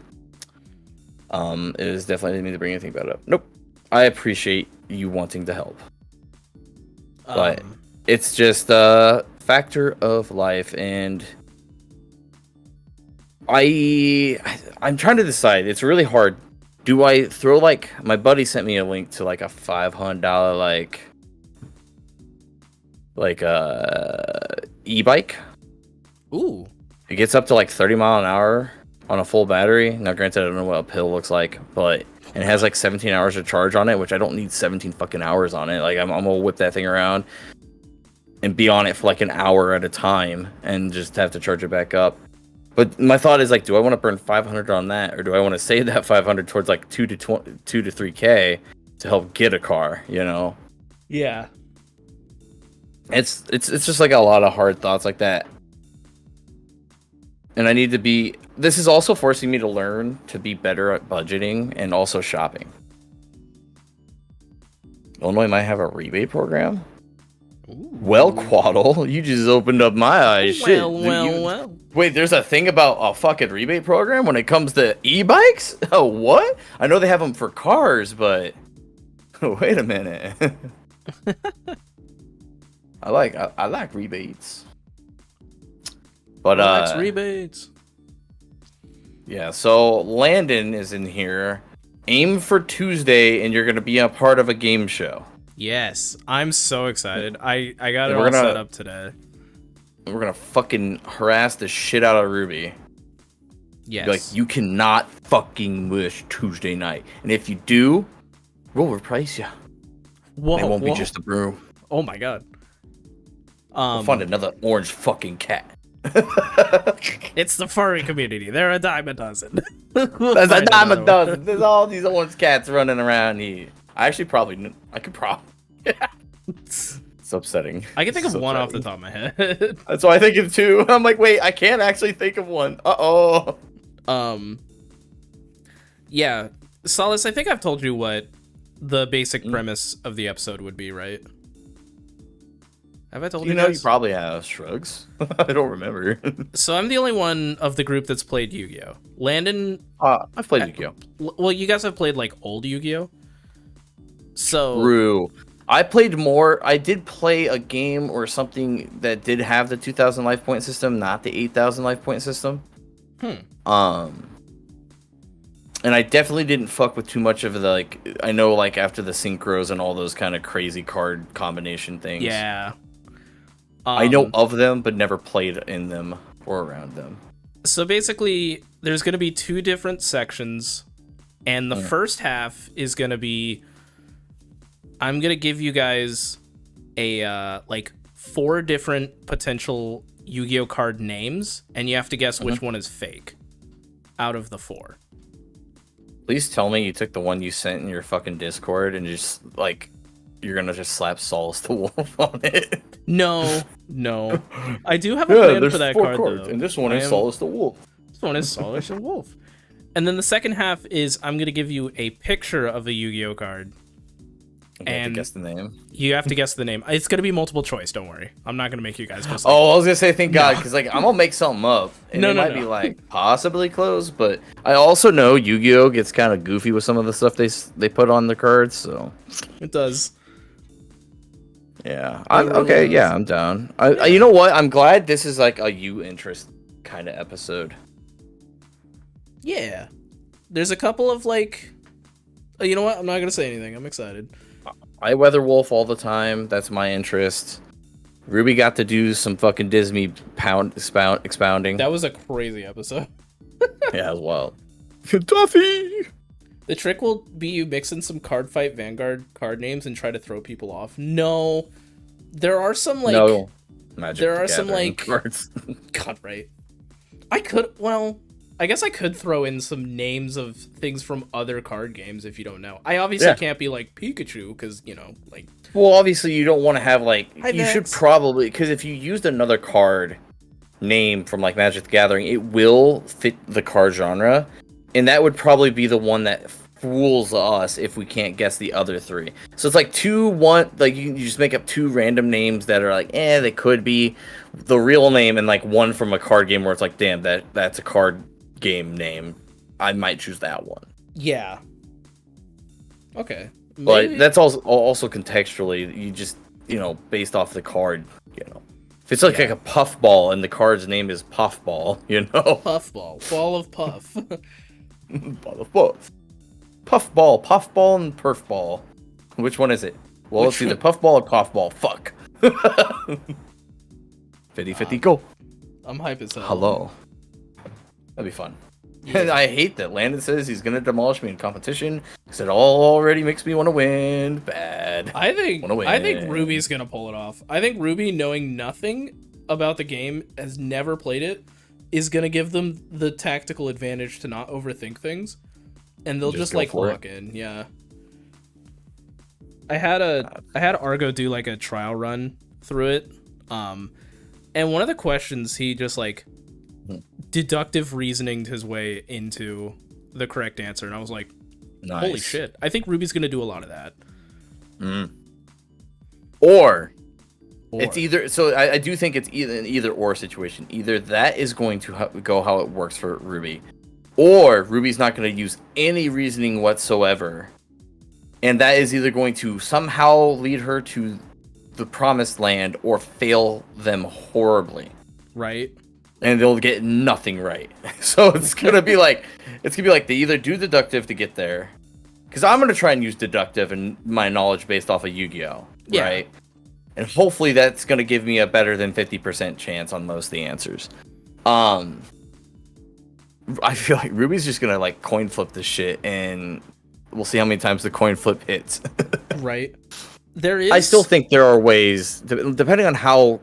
It is definitely didn't mean to bring anything bad up. Nope. I appreciate you wanting to help, but it's just a factor of life, and I'm trying to decide. It's really hard. Do I throw, like, my buddy sent me a link to like a $500 like e-bike. Ooh. It gets up to like 30 mile an hour on a full battery. Now granted, I don't know what a pill looks like, but and it has like 17 hours of charge on it, which I don't need 17 fucking hours on it. Like I'm gonna whip that thing around and be on it for like an hour at a time and just have to charge it back up. But my thought is like, do I want to burn 500 on that, or do I want to save that 500 towards like 2 to 3K to help get a car? You know? Yeah. It's just like a lot of hard thoughts like that. And I need to be. This is also forcing me to learn to be better at budgeting and also shopping. Illinois might have a rebate program. Ooh. Well, Quaddle, you just opened up my eyes. Well. Wait, there's a thing about a fucking rebate program when it comes to e-bikes? Oh, what? I know they have them for cars, but wait a minute. I like rebates. But likes rebates. Yeah, so Landon is in here. Aim for Tuesday, and you're gonna be a part of a game show. Yes, I'm so excited. I got it all set up today. We're gonna fucking harass the shit out of Ruby. Yes. Be like, you cannot fucking wish Tuesday night, and if you do, we'll replace you. Whoa, it won't be just a broom. Oh my god. We'll find another orange fucking cat. It's the furry community. They're a dime a dozen. There's a dime a dozen. There's all these orange cats running around here. I could probably. It's upsetting. I can think of one off the top of my head. That's why I think of two. I'm like, wait, I can't actually think of one. Uh-oh. Yeah. Solace, I think I've told you what the basic premise of the episode would be, right? Have I told you know, you probably have. Shrugs. I don't remember. So I'm the only one of the group that's played Yu-Gi-Oh! Landon... I've played Yu-Gi-Oh! Well, you guys have played, like, old Yu-Gi-Oh! So... True. I played more. I did play a game or something that did have the 2,000 life point system, not the 8,000 life point system. And I definitely didn't fuck with too much of the, like... I know, like, after the synchros and all those kind of crazy card combination things. Yeah. I know of them, but never played in them or around them. So basically, there's going to be two different sections, and the first half is going to be... I'm going to give you guys a, like, 4 different potential Yu-Gi-Oh! Card names, and you have to guess which one is fake out of the 4. Please tell me you took the one you sent in your fucking Discord and just, like... You're gonna just slap Solace the Wolf on it. No. I do have a plan for that 4 card, cards, though. And this one is Solace the Wolf. This one is Solace the Wolf. And then the second half is I'm gonna give you a picture of a Yu-Gi-Oh card, I have to guess the name. You have to guess the name. It's gonna be multiple choice. Don't worry. I'm not gonna make you guys just. Oh, I was gonna say thank God, because like I'm gonna make something up, and No, it no, might no. be like possibly close, but I also know Yu-Gi-Oh gets kind of goofy with some of the stuff they put on the cards, so It does. yeah. It really Okay, does. yeah, I'm down. You know what? I'm glad this is like a you interest kind of episode. Yeah. There's a couple of like. You know what? I'm not gonna say anything. I'm excited. I weather wolf all the time. That's my interest. Ruby got to do some fucking Disney expounding. That was a crazy episode. Yeah, as well. Duffy. The trick will be you mix in some card fight Vanguard card names and try to throw people off. No, there are some like No. Magic there the are some Gathering like cards. God, right? I could I guess I could throw in some names of things from other card games if you don't know. I obviously can't be like Pikachu because like. Well, obviously you don't want to have like Hi, you should Vex. probably, because if you used another card name from like Magic the Gathering, it will fit the card genre, and that would probably be the one that fools us if we can't guess the other three. So it's like you just make up two random names that are like they could be the real name, and like one from a card game where it's like damn that's a card game name. I might choose that one. Yeah. Okay. But that's also contextually, you just, based off the card, If it's like a puffball and the card's name is Puffball, Puffball. Ball of puff. Ball of puff. Puffball, and Perfball. Which one is it? Well, it's either Puffball or Puffball. Fuck. 50-50, go. I'm hype as hell. Hello. That'd be fun. Yeah. And I hate that Landon says he's gonna demolish me in competition because it already makes me want to win. Bad. I think Wanna win. Ruby's gonna pull it off. I think Ruby, knowing nothing about the game, has never played it, is gonna give them the tactical advantage to not overthink things, and they'll just go like for it. lock in. Yeah. I had Argo do like a trial run through it, and one of the questions he just like deductive reasoninged his way into the correct answer, and I was like, Nice. holy shit. I think Ruby's gonna do a lot of that. Or it's either. So I do think it's either an either or situation. Either that is going to go how it works for Ruby, or Ruby's not going to use any reasoning whatsoever, and that is either going to somehow lead her to the promised land or fail them horribly. Right. And they'll get nothing right. So it's gonna be like they either do deductive to get there, because I'm gonna try and use deductive and my knowledge based off of Yu-Gi-Oh, right? And hopefully that's gonna give me a better than 50% chance on most of the answers. I feel like Ruby's just gonna like coin flip this shit, and we'll see how many times the coin flip hits. Right. There is. I still think there are ways, depending on how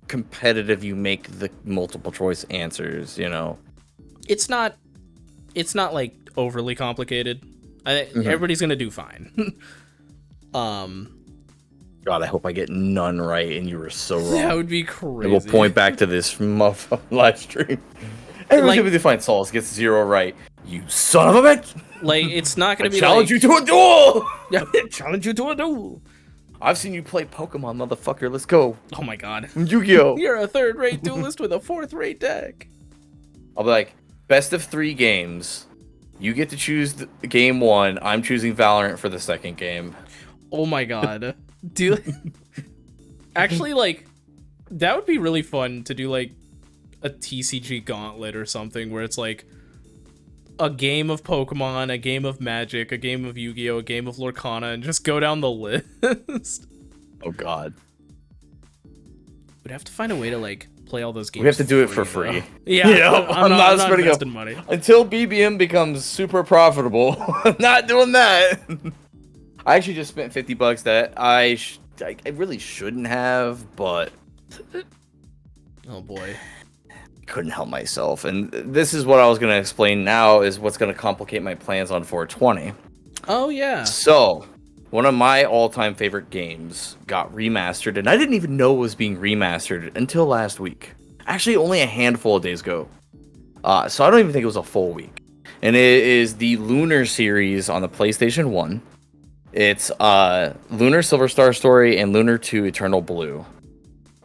competitive you make the multiple choice answers, It's not like overly complicated. Everybody's gonna do fine. God, I hope I get none right and you were so wrong. That would be crazy. And we'll point back to this motherfucking live stream. Everyone's Like- gonna be fine. Souls gets 0 right. You son of a bitch! Like, it's not gonna be Challenge like, you to a duel! challenge you to a duel. I've seen you play Pokemon, motherfucker. Let's go. Oh my god. Yu-Gi-Oh! You're a third-rate duelist with a fourth-rate deck. I'll be like, best of 3 games. You get to choose game 1. I'm choosing Valorant for the second game. Oh my god. Actually, like, that would be really fun to do, like, a TCG gauntlet or something where it's like a game of Pokemon, a game of Magic, a game of Yu-Gi-Oh, a game of Lorcana, and just go down the list. Oh god. We'd have to find a way to, like, play all those games. We have to do it for though. free. Yeah, You know, I'm not spending investing money. Until BBM becomes super profitable, I'm not doing that. I actually just spent $50 that I really shouldn't have, but Oh boy. couldn't help myself. And this is what I was going to explain now is what's going to complicate my plans on 420. Oh yeah. So, one of my all-time favorite games got remastered, and I didn't even know it was being remastered until last week. Actually, only a handful of days ago. So I don't even think it was a full week. And it is the Lunar series on the PlayStation 1. It's Lunar Silver Star Story and Lunar 2 Eternal Blue.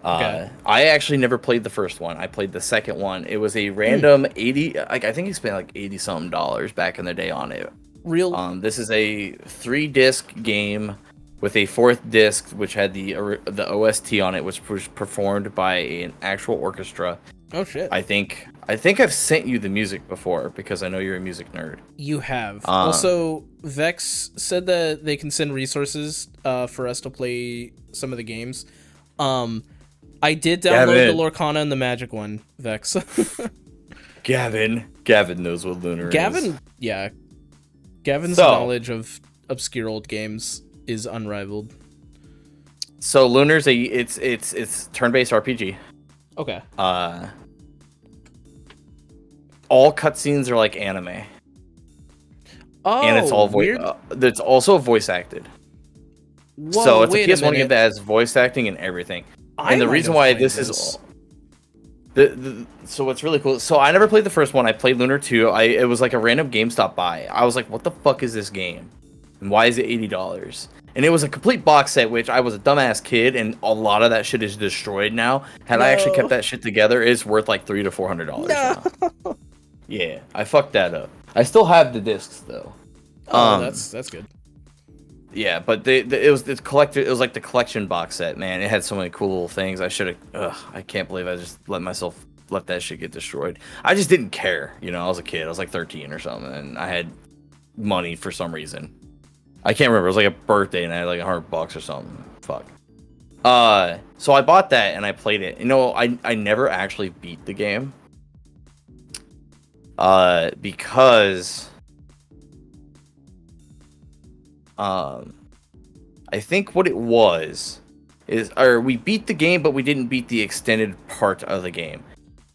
Okay. I actually never played the first one. I played the second one. It was a random 80, like I think he spent like 80 something dollars back in the day on it. Real. This is a 3-disc game with a 4th disc, which had the OST on it, which was performed by an actual orchestra. Oh shit. I think I've sent you the music before because I know you're a music nerd. You have. Also, Vex said that they can send resources for us to play some of the games. I did download the Lorcana and the Magic one, Vex. Gavin knows what Lunar is. Yeah. Gavin's knowledge of obscure old games is unrivaled. So Lunar's it's turn-based RPG. Okay. All cutscenes are like anime. Oh, and it's all it's also voice acted. Whoa, so it's a PS1 game that has voice acting and everything. And the reason why this is so what's really cool. So I never played the first one. I played Lunar 2. It was like a random GameStop buy. I was like, what the fuck is this game? And why is it $80? And it was a complete box set, which I was a dumbass kid, and a lot of that shit is destroyed now. Had I actually kept that shit together, it's worth like $300 to $400 now. Yeah, I fucked that up. I still have the discs though. Oh, that's good. Yeah, but it was like the collection box set, man. It had so many cool little things. I can't believe I just let that shit get destroyed. I just didn't care, I was a kid. I was like 13 or something, and I had money for some reason. I can't remember. It was like a birthday, and I had like $100 or something. Fuck. So I bought that and I played it. I never actually beat the game. Because I think what it was is, we beat the game, but we didn't beat the extended part of the game.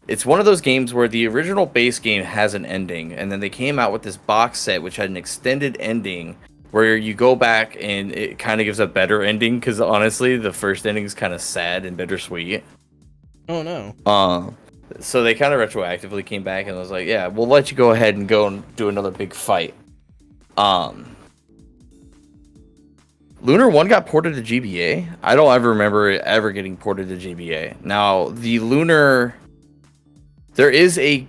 It's one of those games where the original base game has an ending, and then they came out with this box set which had an extended ending where you go back and it kind of gives a better ending, because honestly, the first ending is kind of sad and bittersweet. Oh no. So they kind of retroactively came back and was like, yeah, we'll let you go ahead and go and do another big fight. Lunar 1 got ported to GBA. I don't ever remember it ever getting ported to GBA. Now, there is a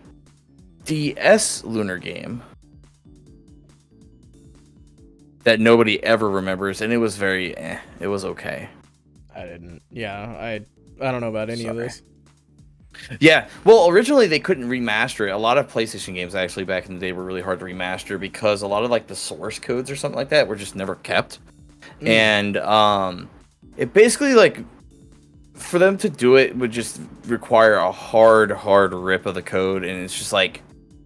DS Lunar game that nobody ever remembers, and it was very it was okay. I don't know about any of this. Yeah, well, originally they couldn't remaster it. A lot of PlayStation games actually back in the day were really hard to remaster because a lot of like the source codes or something like that were just never kept. And it basically, like, for them to do it would just require a hard rip of the code, and it's just like,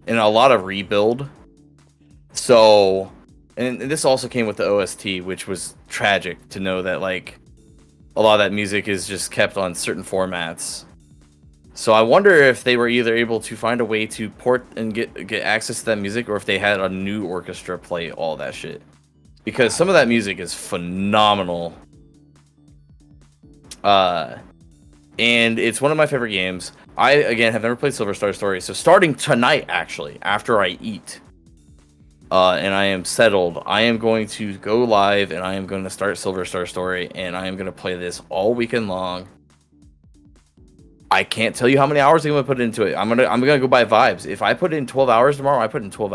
and a lot of rebuild. So, and this also came with the OST, which was tragic to know that like a lot of that music is just kept on certain formats. So I wonder if they were either able to find a way to port and get access to that music, or if they had a new orchestra play all that shit. Because some of that music is phenomenal. And it's one of my favorite games. I, again, have never played Silver Star Story. So starting tonight, actually, after I eat, and I am settled, I am going to go live, and I am going to start Silver Star Story, and I am going to play this all weekend long. I can't tell you how many hours I'm going to put into it. I'm gonna go by vibes. If I put in 12 hours tomorrow, I put in 12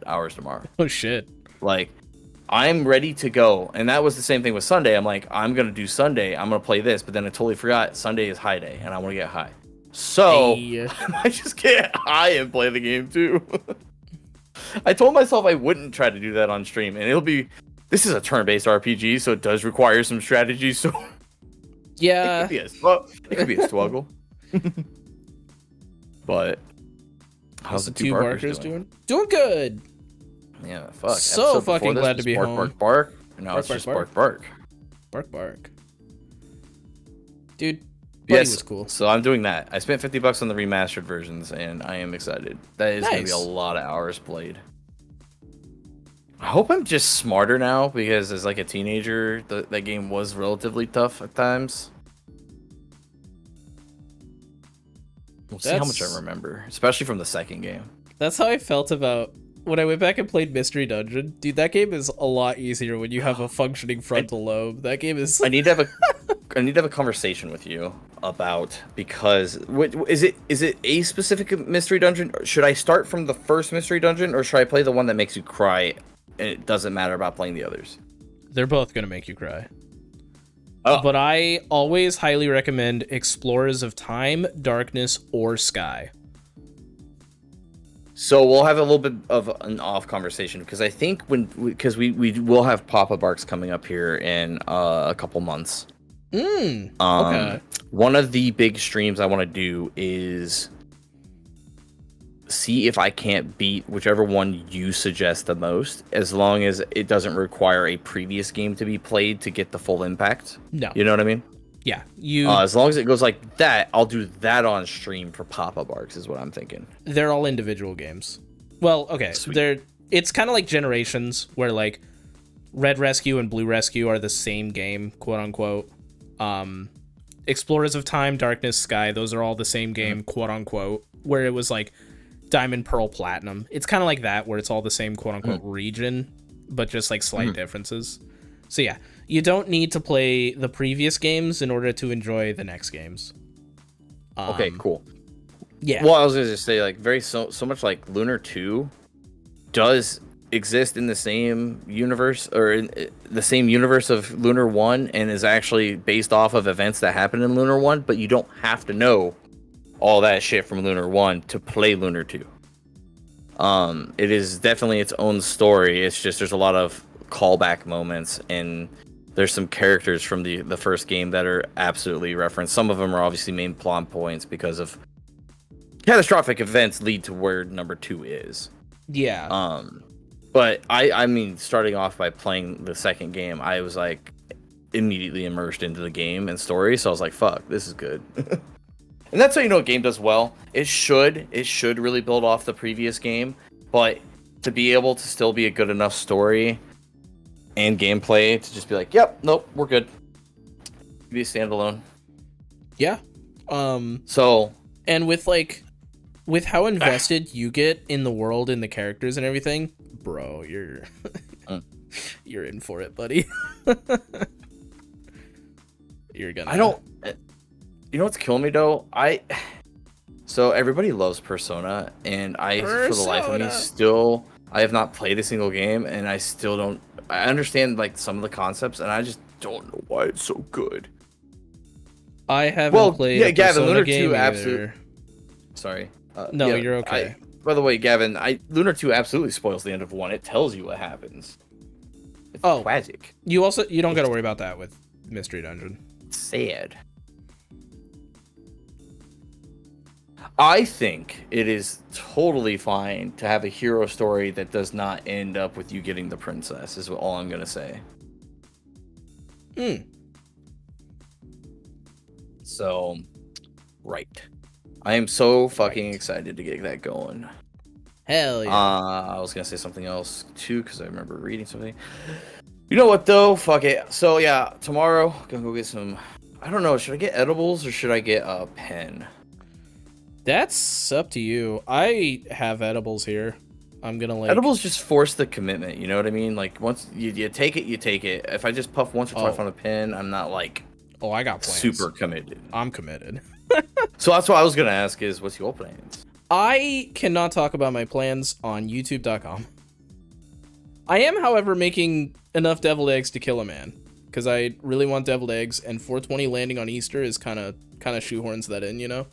hours tomorrow. Oh, shit. Like, I'm ready to go. And that was the same thing with Sunday. I'm like, I'm going to do Sunday. I'm going to play this. But then I totally forgot Sunday is high day, and I want to get high. So, I might just get high and play the game, too. I told myself I wouldn't try to do that on stream. And this is a turn-based RPG, so it does require some strategy. So, yeah. It could be a struggle. But, how's the two Barkers doing? Doing good. Yeah, fuck. So fucking glad to be home. Bark, bark. Now it's just bark, bark. Bark, bark. Dude, Buddy was cool. So I'm doing that. I spent $50 on the remastered versions, and I am excited. That is going to be a lot of hours played. I hope I'm just smarter now, because as like a teenager, that game was relatively tough at times. We'll see how much I remember, especially from the second game. That's how I felt about when I went back and played Mystery Dungeon, dude, that game is a lot easier when you have a functioning frontal lobe. That game is. I need to have a conversation with you about, because is it a specific Mystery Dungeon? Should I start from the first Mystery Dungeon, or should I play the one that makes you cry and it doesn't matter about playing the others? They're both gonna make you cry. Oh. But I always highly recommend Explorers of Time, Darkness, or Sky. So we'll have a little bit of an off conversation, because I think because we will have Papa Barks coming up here in a couple months. Okay. One of the big streams I want to do is see if I can't beat whichever one you suggest the most, as long as it doesn't require a previous game to be played to get the full impact. No. You know what I mean? Yeah. As long as it goes like that, I'll do that on stream for Papa Barks, is what I'm thinking. They're all individual games. Well, okay. Sweet. It's kind of like Generations, where like Red Rescue and Blue Rescue are the same game, quote unquote. Explorers of Time, Darkness, Sky, those are all the same game, quote unquote, where it was like Diamond, Pearl, Platinum. It's kind of like that, where it's all the same quote unquote region, but just like slight differences. So yeah, you don't need to play the previous games in order to enjoy the next games. Okay, cool. Yeah. Well, I was gonna just say, like, so much like Lunar 2 does exist in the same universe, or in the same universe of Lunar 1, and is actually based off of events that happened in Lunar 1, but you don't have to know all that shit from Lunar 1 to play Lunar 2. It is definitely its own story. It's just there's a lot of callback moments, and there's some characters from the first game that are absolutely referenced. Some of them are obviously main plot points because of catastrophic events lead to where number 2 is. Yeah. But I mean, starting off by playing the second game, I was like immediately immersed into the game and story, so I was like, fuck, this is good. And that's how you know a game does well. It should really build off the previous game, but to be able to still be a good enough story and gameplay to just be like, yep, nope, we're good. Be a standalone. Yeah. So, and with how invested you get in the world and the characters and everything, bro, you're you're in for it, buddy. You're gonna. I don't. You know what's killing me though? So everybody loves Persona, and for the life of me, I have not played a single game, and I still don't. I understand like some of the concepts, and I just don't know why it's so good. I haven't played. Yeah, Gavin, Persona Lunar game 2 either. absolutely. Sorry. No, you're okay. By the way, Gavin, Lunar 2 absolutely spoils the end of 1. It tells you what happens. It's tragic. You don't got to worry about that with Mystery Dungeon. Sad. I think it is totally fine to have a hero story that does not end up with you getting the princess, is all I'm going to say. So, right. I am so fucking excited to get that going. Hell yeah. I was going to say something else, too, because I remember reading something. You know what, though? Fuck it. So, yeah, tomorrow, I'm going to go get some... I don't know, should I get edibles or should I get a pen? That's up to you. I have edibles here. I'm gonna edibles just force the commitment. You know what I mean? Like once you take it, you take it. If I just puff once or twice on a pen, I'm not like I got plans. Super committed. I'm committed. So that's what I was gonna ask: is what's your plans? I cannot talk about my plans on YouTube.com. I am, however, making enough deviled eggs to kill a man because I really want deviled eggs, and 420 landing on Easter is kind of shoehorns that in, you know.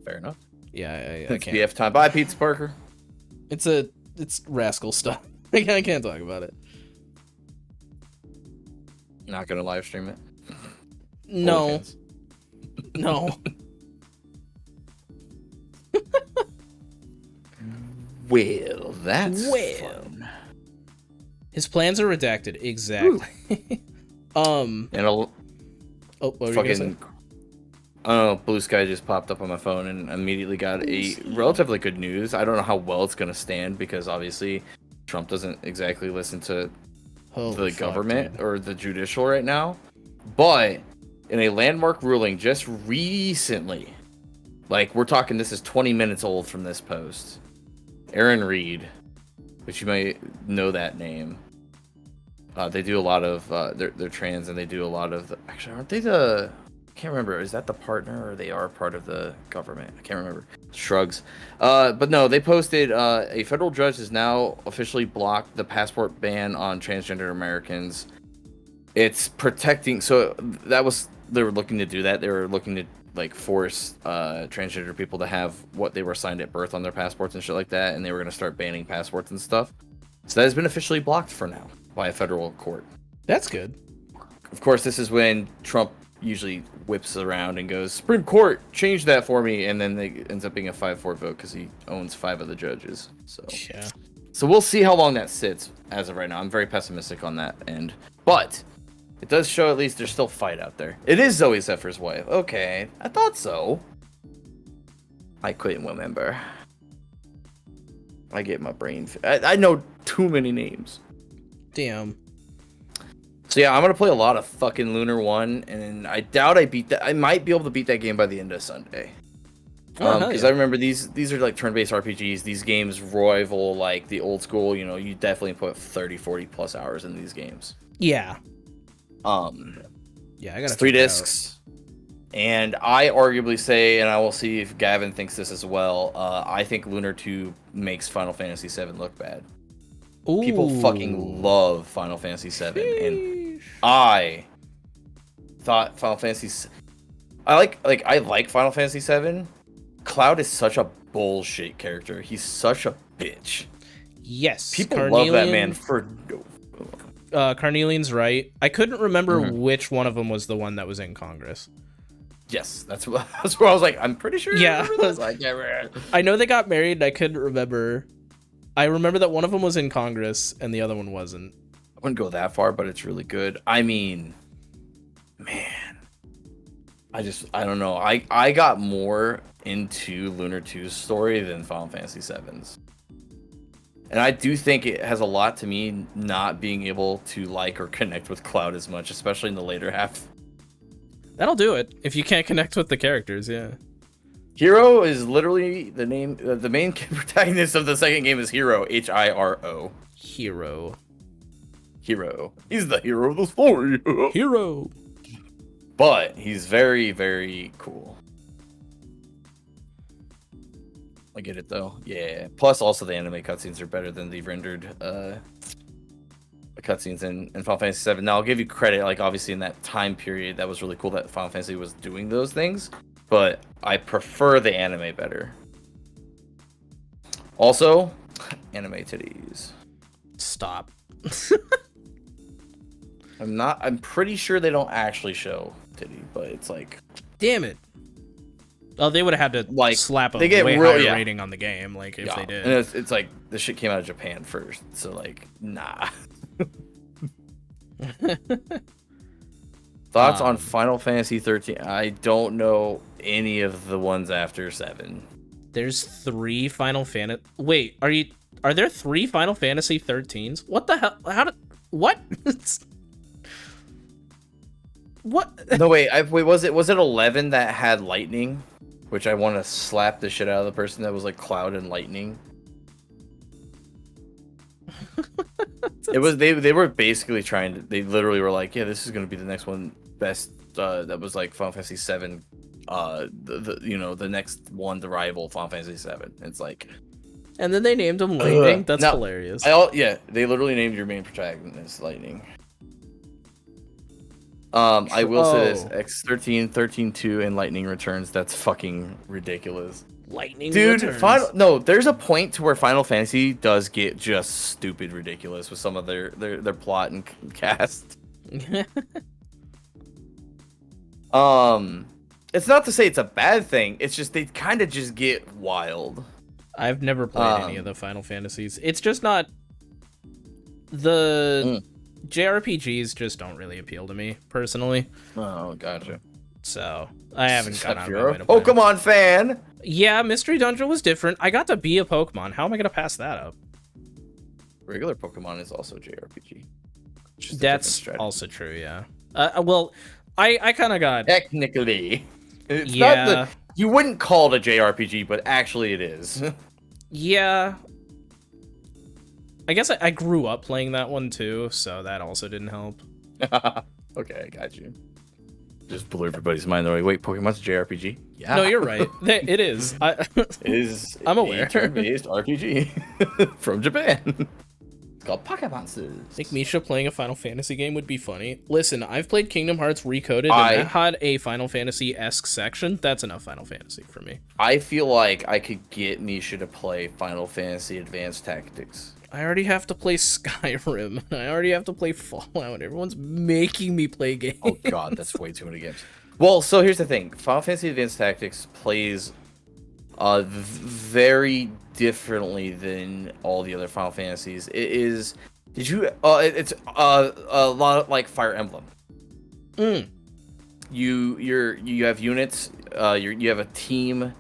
Fair enough. Yeah, I can't. BF time. Bye, Pizza Parker. It's rascal stuff. I can't talk about it. Not gonna live stream it. No. No. Well, that's fun. His plans are redacted. Exactly. And what were you gonna say? I don't know, Blue Sky just popped up on my phone and immediately got a relatively good news. I don't know how well it's going to stand because obviously Trump doesn't exactly listen to the government or the judicial right now. But in a landmark ruling just recently, like we're talking, this is 20 minutes old from this post, Aaron Reed, which you might know that name. They do a lot of they're trans, and they do a lot of actually, aren't they the, I can't remember, is that the partner or they are part of the government? I can't remember. Shrugs. But no, they posted a federal judge has now officially blocked the passport ban on transgender Americans. It's protecting, so that was, they were looking to do that. They were looking to like force transgender people to have what they were assigned at birth on their passports and shit like that, and they were going to start banning passports and stuff. So that has been officially blocked for now by a federal court. That's good. Of course, this is when Trump usually whips around and goes, Supreme Court, change that for me, and then it ends up being a 5-4 vote because he owns 5 of the judges. Yeah. So we'll see how long that sits as of right now. I'm very pessimistic on that end. But it does show at least there's still fight out there. It is Zoe Zephyr's wife. Okay, I thought so. I couldn't remember. I get my brain. I know too many names. Damn. So yeah, I'm gonna play a lot of fucking Lunar 1, and I doubt I beat that. I might be able to beat that game by the end of Sunday. Because I remember these are like turn-based RPGs. These games rival like the old school. You know, you definitely put 30, 40 plus hours in these games. Yeah. Yeah, I got 3 discs, and I arguably say, and I will see if Gavin thinks this as well. I think Lunar 2 makes Final Fantasy 7 look bad. Ooh. People fucking love Final Fantasy 7, and I thought Final Fantasy. I like Final Fantasy 7. Cloud is such a bullshit character. He's such a bitch. Yes, people love that man for. Carnelian's right. I couldn't remember which one of them was the one that was in Congress. Yes, that's where I was like, I'm pretty sure. Yeah, I I know they got married. And I couldn't remember. I remember that one of them was in Congress and the other one wasn't. I wouldn't go that far, but it's really good. I mean, man, I don't know. I got more into Lunar 2's story than Final Fantasy 7's. And I do think it has a lot to me not being able to like or connect with Cloud as much, especially in the later half. That'll do it. If you can't connect with the characters, yeah. Hero is literally the name. The main protagonist of the second game is Hero, Hiro. Hero. Hero. He's the hero of the story. Hero. But he's very, very cool. I get it though. Yeah. Plus, also the anime cutscenes are better than the rendered cutscenes in Final Fantasy VII. Now, I'll give you credit. Like, obviously, in that time period, that was really cool that Final Fantasy was doing those things. But I prefer the anime better. Also, anime titties. Stop. I'm pretty sure they don't actually show titty, but it's like, damn it. Oh, they would have had to like slap a way higher rating on the game, like if they did. And it's like this shit came out of Japan first, so like, nah. Thoughts on Final Fantasy 13? I don't know any of the ones after 7. There's 3 Final Fantasy. Wait, are there 3 Final Fantasy 13s? What the hell? What? What? No, wait, was it 11 that had lightning? Which I want to slap the shit out of the person that was like Cloud and Lightning. It was they were basically trying to, they literally were like, yeah, this is gonna be the next one best that was like Final Fantasy 7 the next one to rival Final Fantasy 7. It's like, and then they named him Lightning. That's hilarious. They literally named your main protagonist Lightning. I will say this: X13, 13-2, and Lightning Returns. That's fucking ridiculous. Lightning Dude, Returns. There's a point to where Final Fantasy does get just stupid ridiculous with some of their plot and cast. It's not to say it's a bad thing. It's just they kind of just get wild. I've never played any of the Final Fantasies. It's just not the JRPGs just don't really appeal to me personally. Oh, gotcha. So I haven't gone out of my way to play. Pokemon fan. Yeah, Mystery Dungeon was different. I got to be a Pokemon. How am I gonna pass that up? Regular Pokemon is also JRPG. That's also true. Yeah. Well, I kind of got technically. It's not you wouldn't call it a JRPG, but actually it is. Yeah, I guess I grew up playing that one too, so that also didn't help. Okay, I got you. Just blew everybody's mind. They're like, wait, Pokemon's a JRPG? Yeah. No, you're right. It is. It is I'm aware. a turn-based RPG from Japan. It's called Pokemonsters. Think Misha playing a Final Fantasy game would be funny. Listen, I've played Kingdom Hearts Recoded, and that had a Final Fantasy-esque section. That's enough Final Fantasy for me. I feel like I could get Misha to play Final Fantasy Advanced Tactics. I already have to play Skyrim. I already have to play Fallout. Everyone's making me play games. Oh god, that's way too many games. Well, so here's the thing. Final Fantasy Advanced Tactics plays very differently than all the other Final Fantasies. It is... it's a lot like Fire Emblem. You have units, you have a team.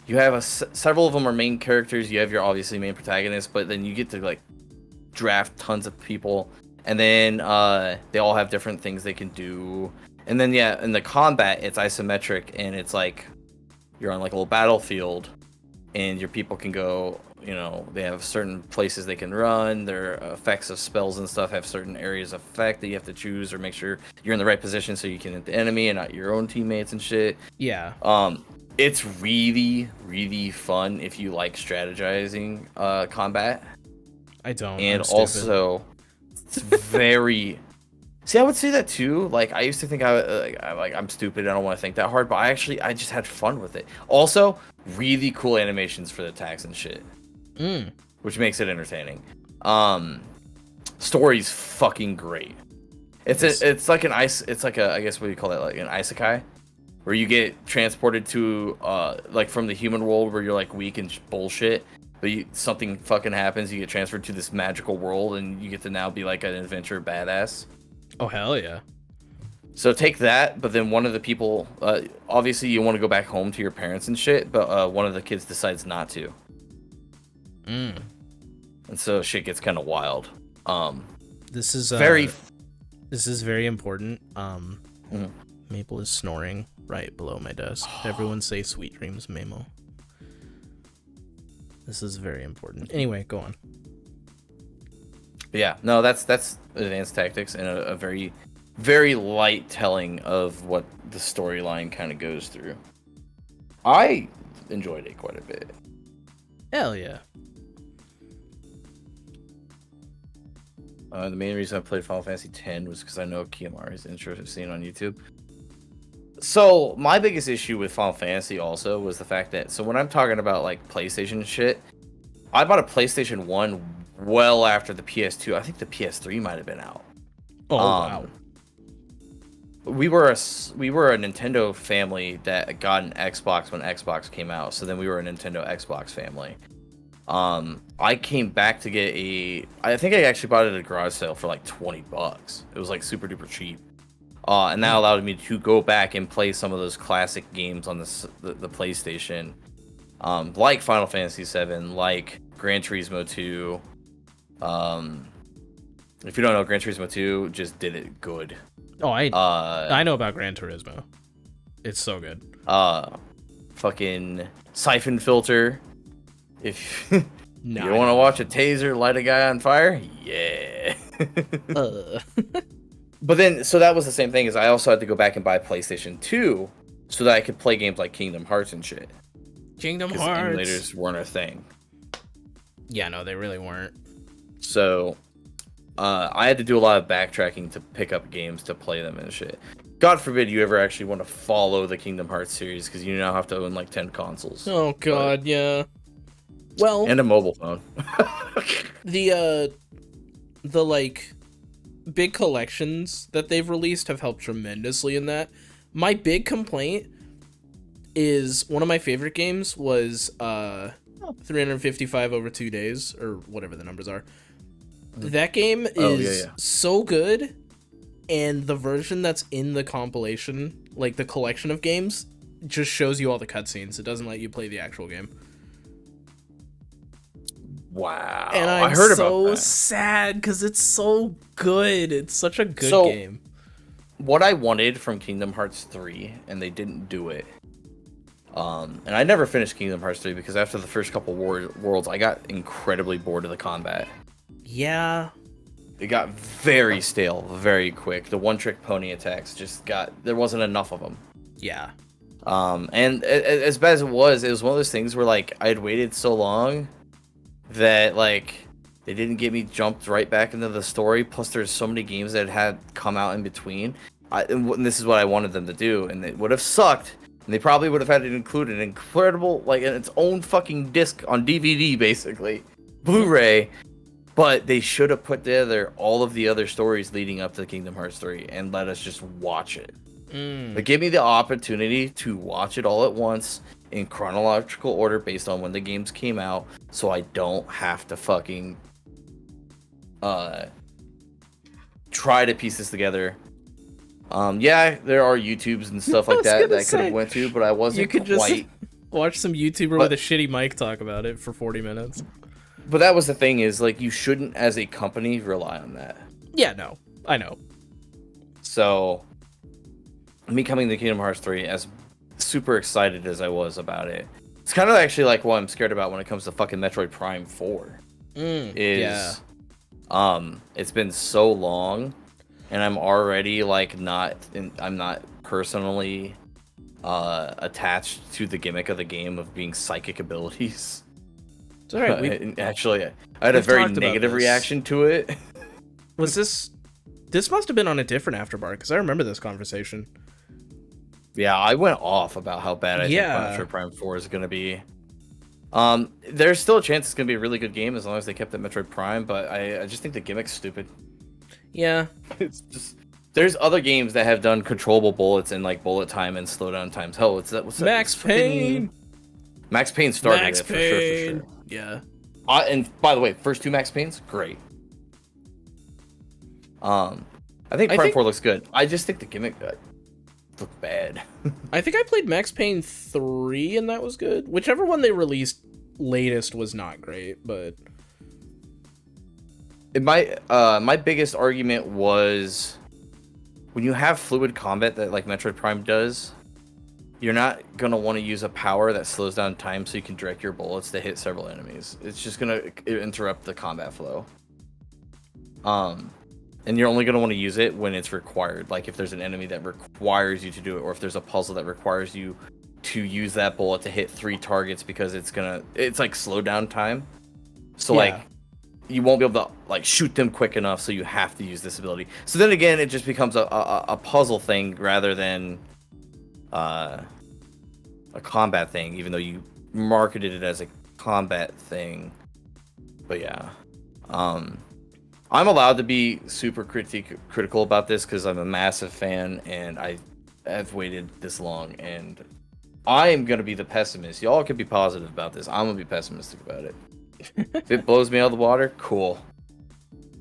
You have several of them are main characters. You have your obviously main protagonist, but then you get to like draft tons of people, and then they all have different things they can do. And then yeah, in the combat, it's isometric, and it's like you're on like a little battlefield, and your people can go. You know, they have certain places they can run. Their effects of spells and stuff have certain areas of effect that you have to choose or make sure you're in the right position so you can hit the enemy and not your own teammates and shit. Yeah. It's really, really fun if you like strategizing combat. I don't. And also, it's very... See, I would say that too. Like, I used to think I'm stupid. I don't want to think that hard. But I just had fun with it. Also, really cool animations for the attacks and shit. Which makes it entertaining. Story's fucking great. It's like an ice... It's like a... I guess what do you call that? Like an isekai? Where you get transported to, like, from the human world where you're, like, weak and bullshit, but something fucking happens, you get transferred to this magical world, and you get to now be, like, an adventure badass. Oh, hell yeah. So take that, but then one of the people, obviously you want to go back home to your parents and shit, but one of the kids decides not to. And so shit gets kind of wild. This is very important. Maple is snoring right below my desk. Everyone say sweet dreams, Mamo. This is very important. Anyway, go on. Yeah, no, that's Advanced Tactics and a very, very light telling of what the storyline kind of goes through. I enjoyed it quite a bit. Hell yeah. The main reason I played Final Fantasy X was because I know Kiyomari is interested in seeing on YouTube. So my biggest issue with Final Fantasy also was the fact that, so when I'm talking about like PlayStation shit, I bought a PlayStation 1 well after the PS2. I think the PS3 might have been out. Oh wow. We were a Nintendo family that got an Xbox when Xbox came out. So then we were a Nintendo Xbox family. I came back to get I think I actually bought it at a garage sale for like $20. It was like super duper cheap. And that allowed me to go back and play some of those classic games on the PlayStation, like Final Fantasy VII, like Gran Turismo 2. If you don't know, Gran Turismo 2 just did it good. Oh, I know about Gran Turismo. It's so good. Fucking Siphon Filter. If you No, want to watch a taser light a guy on fire, yeah. But then, so that was the same thing as I also had to go back and buy PlayStation 2 so that I could play games like Kingdom Hearts and shit. Kingdom Because Hearts. emulators weren't a thing. Yeah, no, they really weren't. So, I had to do a lot of backtracking to pick up games to play them and shit. God forbid you ever actually want to follow the Kingdom Hearts series because you now have to own like 10 consoles. Oh god, yeah. Well, and a mobile phone. the like big collections that they've released have helped tremendously in that. My big complaint is one of my favorite games was 355 over 2 days or whatever the numbers are. That game is so good, and the version that's in the compilation, like the collection of games, just shows you all the cutscenes. It doesn't let you play the actual game. Wow. And I'm I heard so about that. sad because it's so good. It's such a good game. What I wanted from Kingdom Hearts 3, and they didn't do it. And I never finished Kingdom Hearts 3 because after the first couple worlds, I got incredibly bored of the combat. Yeah. It got very stale very quick. The one-trick pony attacks there wasn't enough of them. Yeah. And as bad as it was one of those things where like I had waited so long that like they didn't get me jumped right back into the story. Plus, there's so many games that had come out in between. And this is what I wanted them to do, and it would have sucked. And they probably would have had to include an incredible, like, in its own fucking disc on DVD, basically, Blu-ray. But they should have put together all of the other stories leading up to Kingdom Hearts 3 and let us just watch it. But give me the opportunity to watch it all at once in chronological order based on when the games came out, so I don't have to fucking try to piece this together. Yeah, there are YouTubes and stuff like that I could have went to, but I wasn't. You could quite... just watch some YouTuber with a shitty mic talk about it for 40 minutes. But that was the thing, is like you shouldn't, as a company, rely on that. Yeah, no, I know. So, me coming to Kingdom Hearts 3, as super excited as I was about it, it's kind of actually like what I'm scared about when it comes to fucking Metroid Prime 4. It's been so long, and I'm already like I'm not personally attached to the gimmick of the game of being psychic abilities. It's all right. Actually, I had a very negative reaction to it. Was this must have been on a different Afterbar, because I remember this conversation. Yeah, I went off about how bad I think Metroid Prime 4 is going to be. There's still a chance it's going to be a really good game as long as they kept it Metroid Prime, but I just think the gimmick's stupid. Yeah. It's just... There's other games that have done controllable bullets and like bullet time and slowdown times. Hell, what's that? Max Payne! Max Payne started it, for sure. Yeah. And by the way, first two Max Paynes, great. I think Prime 4 looks good. I just think the gimmick looked bad. I think I played Max Payne 3 and that was good. Whichever one they released latest was not great, but my biggest argument was when you have fluid combat that like Metroid Prime does, you're not gonna want to use a power that slows down time so you can direct your bullets to hit several enemies. It's just gonna interrupt the combat flow. And you're only going to want to use it when it's required. Like if there's an enemy that requires you to do it, or if there's a puzzle that requires you to use that bullet to hit 3 targets, because it's like slow down time. So like you won't be able to like shoot them quick enough, so you have to use this ability. So then again, it just becomes a puzzle thing rather than a combat thing, even though you marketed it as a combat thing. But yeah. I'm allowed to be super critical about this because I'm a massive fan and I have waited this long, and I am going to be the pessimist. Y'all can be positive about this. I'm going to be pessimistic about it. If it blows me out of the water, cool.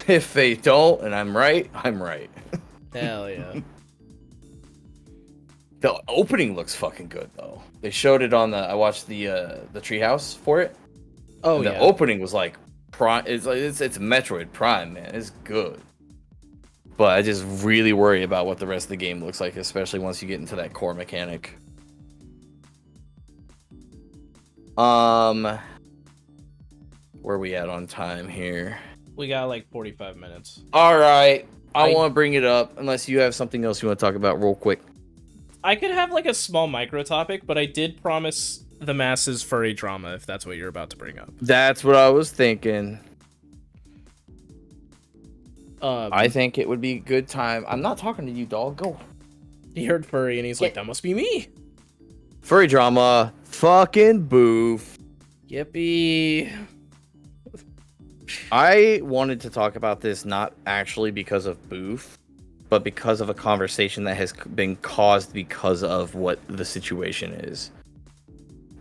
If they don't and I'm right, I'm right. Hell yeah. The opening looks fucking good though. They showed it on I watched the treehouse for it. Oh, and the opening was like Prime. It's Metroid Prime, man. It's good, but I just really worry about what the rest of the game looks like, especially once you get into that core mechanic. Where are we at on time here? We got like 45 minutes. All right, I want to bring it up unless you have something else you want to talk about real quick. I could have like a small micro topic, but I did promise the masses furry drama, if that's what you're about to bring up. That's what I was thinking. I think it would be a good time. I'm not talking to you, dog. Go. He heard furry and he's like, that must be me. Furry drama. Fucking boof. Yippee. I wanted to talk about this not actually because of boof, but because of a conversation that has been caused because of what the situation is.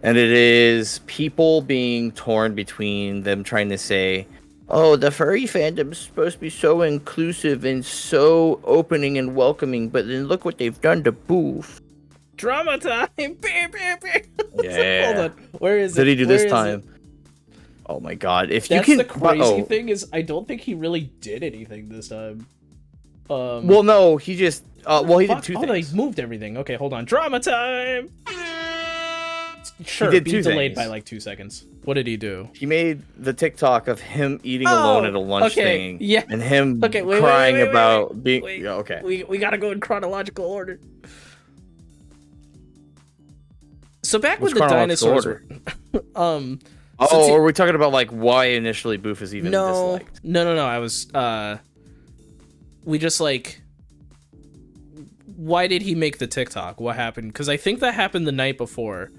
And it is people being torn between them trying to say, oh, the furry fandom is supposed to be so inclusive and so opening and welcoming, but then look what they've done to Boof. Drama time! Yeah. Hold on. Where is it? Did he do this time? Oh my god. If That's you can... the crazy thing is, I don't think he really did anything this time. Well, no, he just... he did two things. Oh, no, he moved everything. Okay, hold on. Drama time! Sure, did be two delayed things. by like 2 seconds. What did he do? He made the TikTok of him eating alone at a lunch okay, thing, yeah. and him Okay, wait, crying wait, about being. wait. Yeah, okay. We gotta go in chronological order. So back What's when the chronological dinosaurs order? were, Oh, are we talking about like why initially Boof is even no, disliked? no. I was we just like, why did he make the TikTok? What happened? Because I think that happened the night before.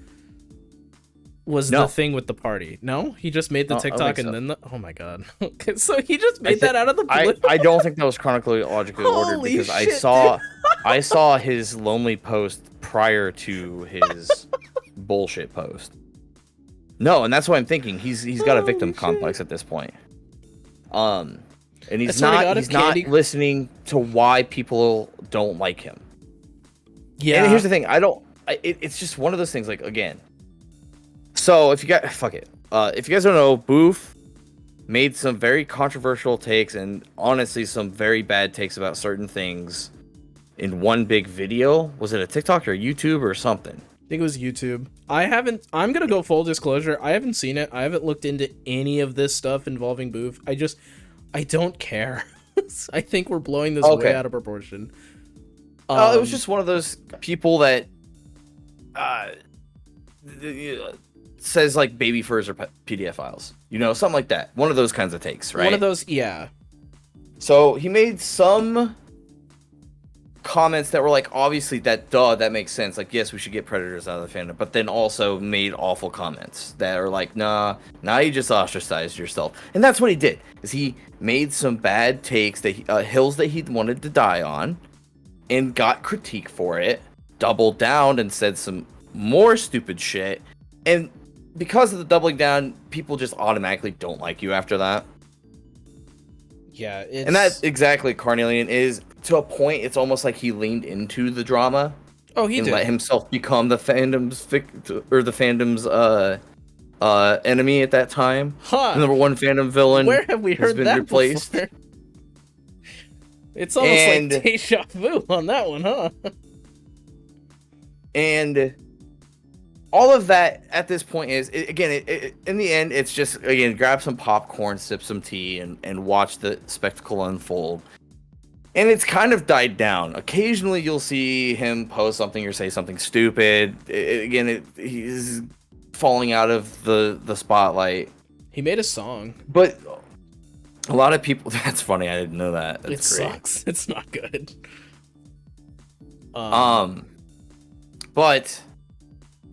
Was No. the thing with the party? No, he just made the No, I don't TikTok think and so. then the. Oh my god! Okay, so he just made that out of the blue. I don't think that was chronologically ordered Holy because I shit, saw his lonely post prior to his bullshit post. No, and that's why I'm thinking he's got a victim Holy complex at this point. And I he's swear to not God, he's if not Candy- listening to why people don't like him. Yeah. And here's the thing, it's just one of those things, like, again. So if you guys if you guys don't know, Boof made some very controversial takes and honestly some very bad takes about certain things in one big video. Was it a TikTok or a YouTube or something? I think it was YouTube. I'm gonna go full disclosure. I haven't seen it. I haven't looked into any of this stuff involving Boof. I don't care. I think we're blowing this way out of proportion. It was just one of those people that says like baby furs or PDF files, something like that. One of those kinds of takes, right? One of those, yeah. So he made some comments that were like, obviously that makes sense. Like, yes, we should get predators out of the fandom, but then also made awful comments that are like, nah, now you just ostracized yourself. And that's what he did, is he made some bad takes that hills that he wanted to die on, and got critique for it, doubled down and said some more stupid shit, and because of the doubling down, people just automatically don't like you after that. Yeah, And that's exactly Carnelian is. To a point, it's almost like he leaned into the drama. Oh, he and did. let himself become the fandom's enemy at that time. Huh. The number one fandom villain. Where have we has heard been that replaced. before? It's almost like deja vu on that one, huh? And all of that at this point is, in the end, it's just, again, grab some popcorn, sip some tea, and watch the spectacle unfold. And it's kind of died down. Occasionally, you'll see him post something or say something stupid. He's falling out of the spotlight. He made a song. But a lot of people... That's funny. I didn't know that. That's great. Sucks. It's not good. But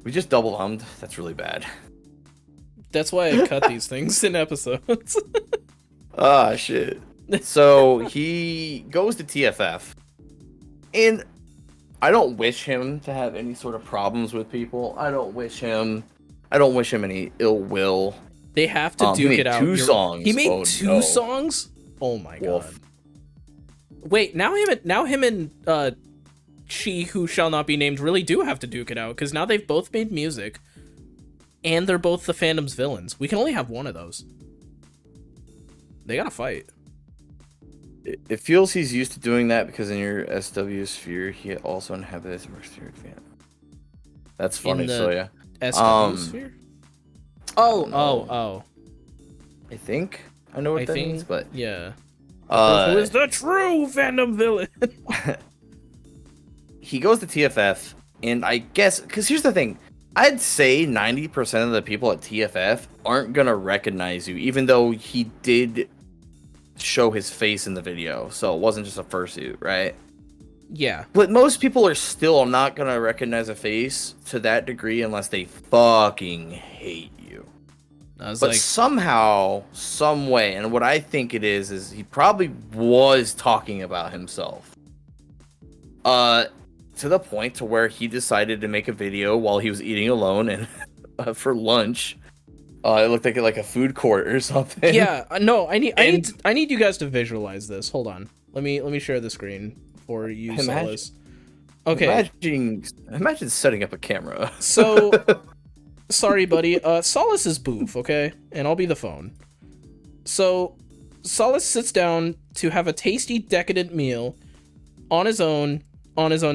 we just double hummed. That's really bad. That's why I cut these things in episodes. Ah, shit. So he goes to TFF, and I don't wish him to have any sort of problems with people. I don't wish him any ill will. They have to duke it out. He made two songs. Oh my Wolf. god. Wait, now him and She Who Shall Not Be Named really do have to duke it out, because now they've both made music, and they're both the fandom's villains. We can only have one of those. They gotta fight. It feels he's used to doing that because in your SW sphere, he also inhabits a exterior fan. That's funny, so yeah. SW sphere? Oh. I think I know what that means, but yeah. Who is the true fandom villain? He goes to TFF, and I guess, because here's the thing, I'd say 90% of the people at TFF aren't gonna recognize you, even though he did show his face in the video, so it wasn't just a fursuit, right? Yeah. But most people are still not gonna recognize a face to that degree unless they fucking hate you. But somehow, some way, and what I think it is he probably was talking about himself. To the point to where he decided to make a video while he was eating alone and for lunch. It looked like a food court or something. Yeah, no, I need you guys to visualize this. Hold on. Let me share the screen for you, Solace. Okay. Imagine setting up a camera. So, sorry, buddy. Solace is Boof, okay? And I'll be the phone. So, Solace sits down to have a tasty, decadent meal on his own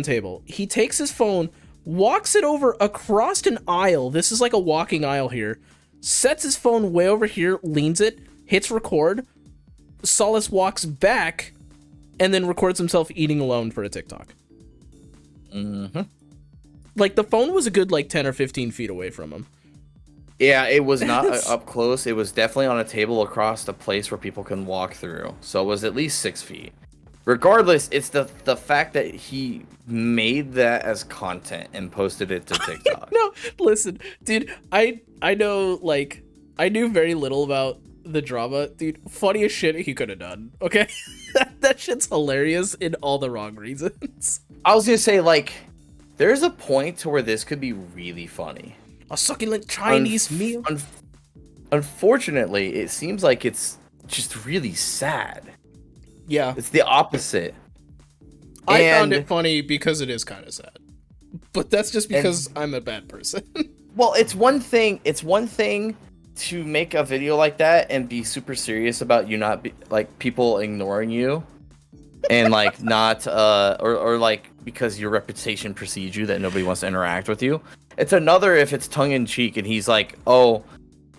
table. He takes his phone, walks it over across an aisle. This is like a walking aisle here. Sets his phone way over here, leans it, hits record. Solace walks back and then records himself eating alone for a TikTok. Mm-hmm. Like, the phone was a good, like, 10 or 15 feet away from him. Yeah, it was not up close. It was definitely on a table across the place where people can walk through. So it was at least 6 feet. Regardless, it's the fact that he made that as content and posted it to TikTok. No, listen, dude, I know, like, I knew very little about the drama. Dude, funniest shit he could have done, okay? That shit's hilarious in all the wrong reasons. I was gonna say, like, there's a point to where this could be really funny. A succulent Chinese meal. Unfortunately, it seems like it's just really sad. Yeah. It's the opposite. I found it funny because it is kind of sad. But that's just because I'm a bad person. Well, it's one thing to make a video like that and be super serious about you not like people ignoring you and like not or like because your reputation precedes you that nobody wants to interact with you. It's another if it's tongue in cheek and he's like, "Oh,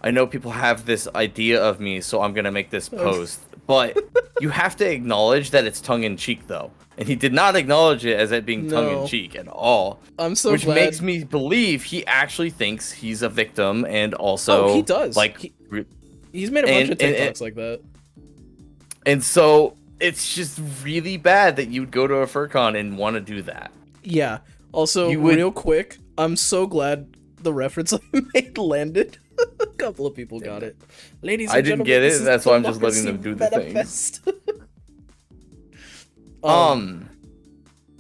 I know people have this idea of me, so I'm going to make this post." But you have to acknowledge that it's tongue in cheek though. And he did not acknowledge it as it being tongue in cheek at all. I'm so which glad. makes me believe he actually thinks he's a victim and also he does. Like he's made a bunch of TikToks like that. And so it's just really bad that you'd go to a FurCon and want to do that. Yeah. Also, real quick, I'm so glad the reference I made landed. A couple of people got it. Ladies and gentlemen, I didn't get it. That's why I'm just letting them do the things.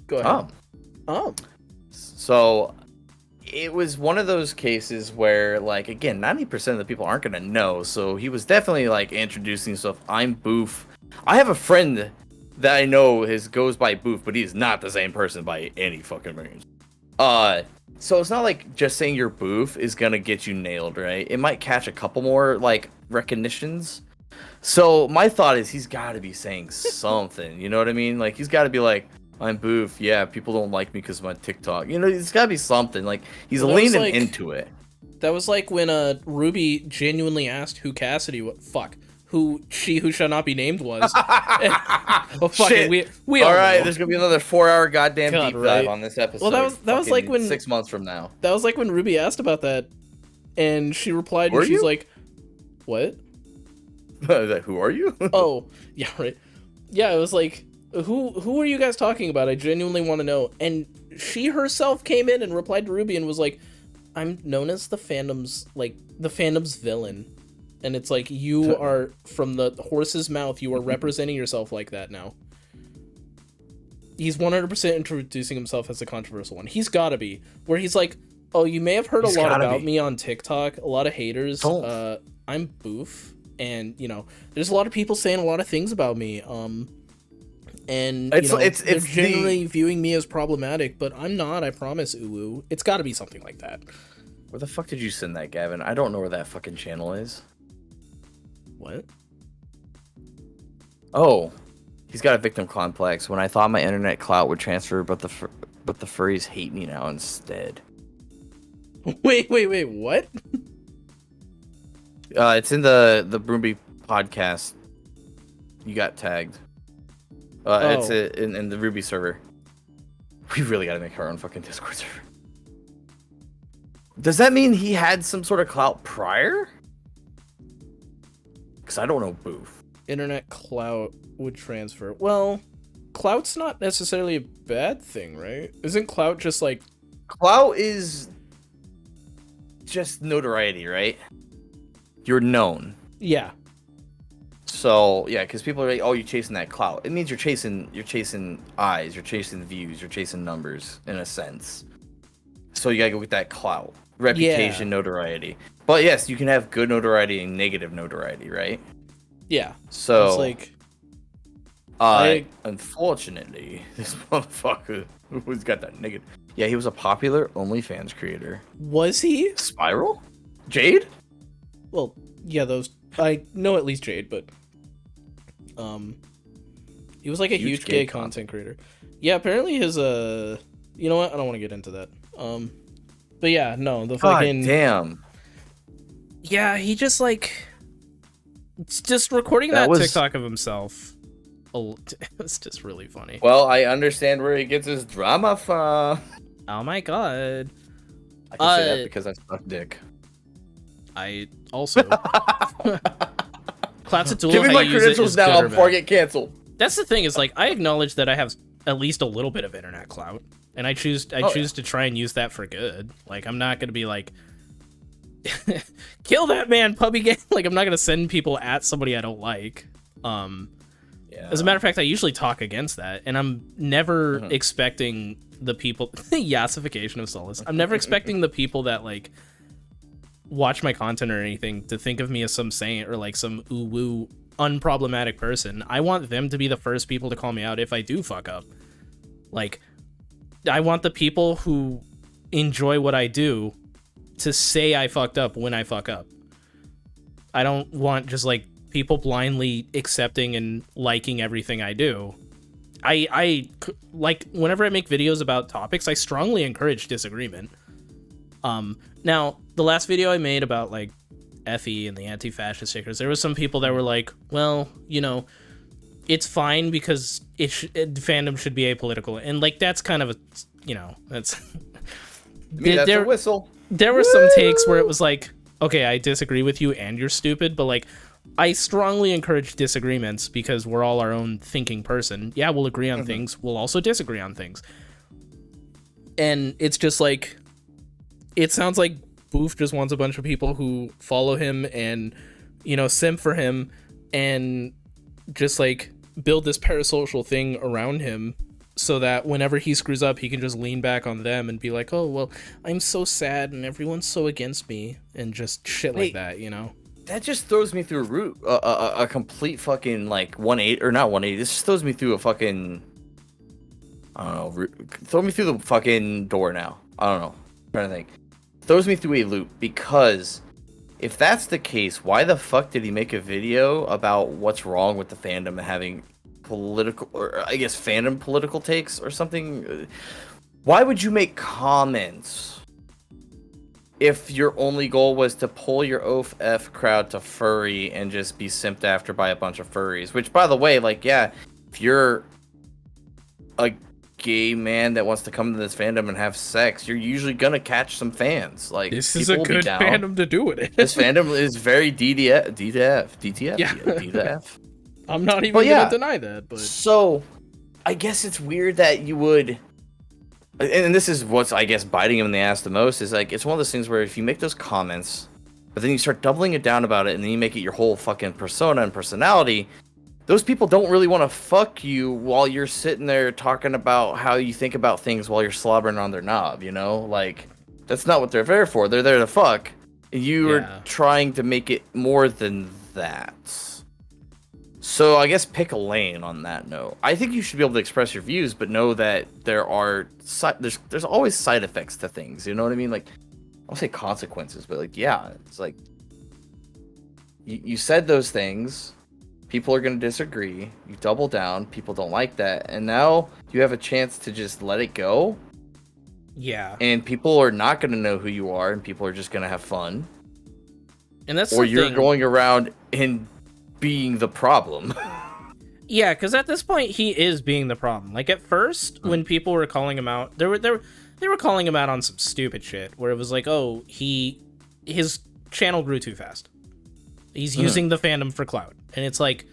Go ahead. So it was one of those cases where, like, again, 90% of the people aren't gonna know. So he was definitely like introducing himself. I'm Boof. I have a friend that I know goes by Boof, but he's not the same person by any fucking means. So it's not like just saying you're Boof is gonna get you nailed, right? It might catch a couple more like recognitions. So my thought is he's got to be saying something. You know what I mean? Like he's got to be like, "I'm Boof. Yeah, people don't like me because of my TikTok." You know, it's got to be something. Like he's leaning into it. That was like when Ruby genuinely asked who Cassidy who shall not be named was. Well, fuck Shit. it, we all all right, know. There's gonna be another 4-hour goddamn deep dive right? on this episode. Well, that was like when 6 months from now. That was like when Ruby asked about that, and she replied, and she's like, "What? Who are you?" Oh, yeah, right. Yeah, it was like, who are you guys talking about? I genuinely want to know. And she herself came in and replied to Ruby and was like, "I'm known as the fandom's villain." And it's like, you are, from the horse's mouth, you are representing yourself like that now. He's 100% introducing himself as a controversial one. He's gotta be. Where he's like, "Oh, you may have heard a lot about me on TikTok. A lot of haters. I'm Boof. And, you know, there's a lot of people saying a lot of things about me. And, they're generally viewing me as problematic, but I'm not, I promise, Uwu." It's gotta be something like that. Where the fuck did you send that, Gavin? I don't know where that fucking channel is. What? Oh, he's got a victim complex. When I thought my internet clout would transfer, but the furries hate me now instead. Wait, what? It's in the Broomby podcast. You got tagged. It's in the Ruby server. We really gotta make our own fucking Discord server. Does that mean he had some sort of clout prior? Because I don't know Boof. Internet clout would transfer. Well, clout's not necessarily a bad thing, right? Isn't clout just like... Clout is just notoriety, right? You're known. Yeah. So, yeah, because people are like, "Oh, you're chasing that clout." It means you're chasing eyes, you're chasing views, you're chasing numbers, in a sense. So you gotta go with that clout. Reputation, notoriety. But yes, you can have good notoriety and negative notoriety, right? Yeah. So it's like, unfortunately, this motherfucker who's got that negative. Yeah, he was a popular OnlyFans creator. Was he? Spiral? Jade? Well, yeah, those I know at least Jade, but he was like a huge gay content creator. Yeah, apparently his You know what? I don't want to get into that. But yeah, no, the God fucking damn. yeah, he just like it's just recording That that was- TikTok of himself. It's just really funny. Well, I understand where he gets his drama from. Oh my god. I can say that because I suck dick. I also Clout to Give me how my you use it credentials is now good or before I bad. get canceled. That's the thing is like I acknowledge that I have at least a little bit of internet clout, and I choose to try and use that for good. Like I'm not gonna be like kill that man, puppy gang. Like I'm not gonna send people at somebody I don't like. Yeah. As a matter of fact, I usually talk against that, and I'm never expecting the people yassification of Solace. I'm never expecting the people that like watch my content or anything to think of me as some saint or like some ooh woo unproblematic person. I want them to be the first people to call me out if I do fuck up. Like I want the people who enjoy what I do to say I fucked up when I fuck up. I don't want just like people blindly accepting and liking everything I do. I like whenever I make videos about topics, I strongly encourage disagreement. Now the last video I made about like Effie and the anti-fascist stickers, there was some people that were like, well, you know, it's fine because fandom should be apolitical, and like that's kind of a, you know, that's That's a whistle. There were some takes where it was like, okay, I disagree with you and you're stupid, but like I strongly encourage disagreements because we're all our own thinking person. Yeah, we'll agree on things. We'll also disagree on things. And it's just like, it sounds like Boof just wants a bunch of people who follow him and, you know, simp for him and just like build this parasocial thing around him so that whenever he screws up, he can just lean back on them and be like, oh, well, I'm so sad and everyone's so against me and just shit like that, you know? That just throws me through a complete fucking like 180 or not 180. This just throws me through a fucking, I don't know, throw me through the fucking door now. I don't know. I'm trying to think. Throws me through a loop because if that's the case, why the fuck did he make a video about what's wrong with the fandom and having political, or I guess fandom political takes or something? Why would you make comments if your only goal was to pull your OF crowd to furry and just be simped after by a bunch of furries? Which, by the way, like, yeah, if you're a gay man that wants to come to this fandom and have sex, you're usually gonna catch some fans. Like, This is a good fandom to do it in. This fandom is very DTF. Yeah. DTF. I'm not even Well, yeah. gonna deny that, but So, I guess it's weird that you would, and this is what's, I guess, biting him in the ass the most, is like, it's one of those things where if you make those comments, but then you start doubling it down about it, and then you make it your whole fucking persona and personality, those people don't really want to fuck you while you're sitting there talking about how you think about things while you're slobbering on their knob, you know? Like, that's not what they're there for. They're there to fuck. You are trying to make it more than that. So I guess pick a lane on that note. I think you should be able to express your views, but know that there are there's always side effects to things. You know what I mean? Like, I won't say consequences, but like, yeah, it's like you said those things. People are going to disagree. You double down. People don't like that, and now you have a chance to just let it go. yeah. And people are not going to know who you are, and people are just going to have fun. And that's Or the you're thing. going around and being the problem. Yeah, because at this point he is being the problem. Like at first, when people were calling him out, they were calling him out on some stupid shit where it was like, oh, his channel grew too fast. He's using the fandom for clout, and it's like,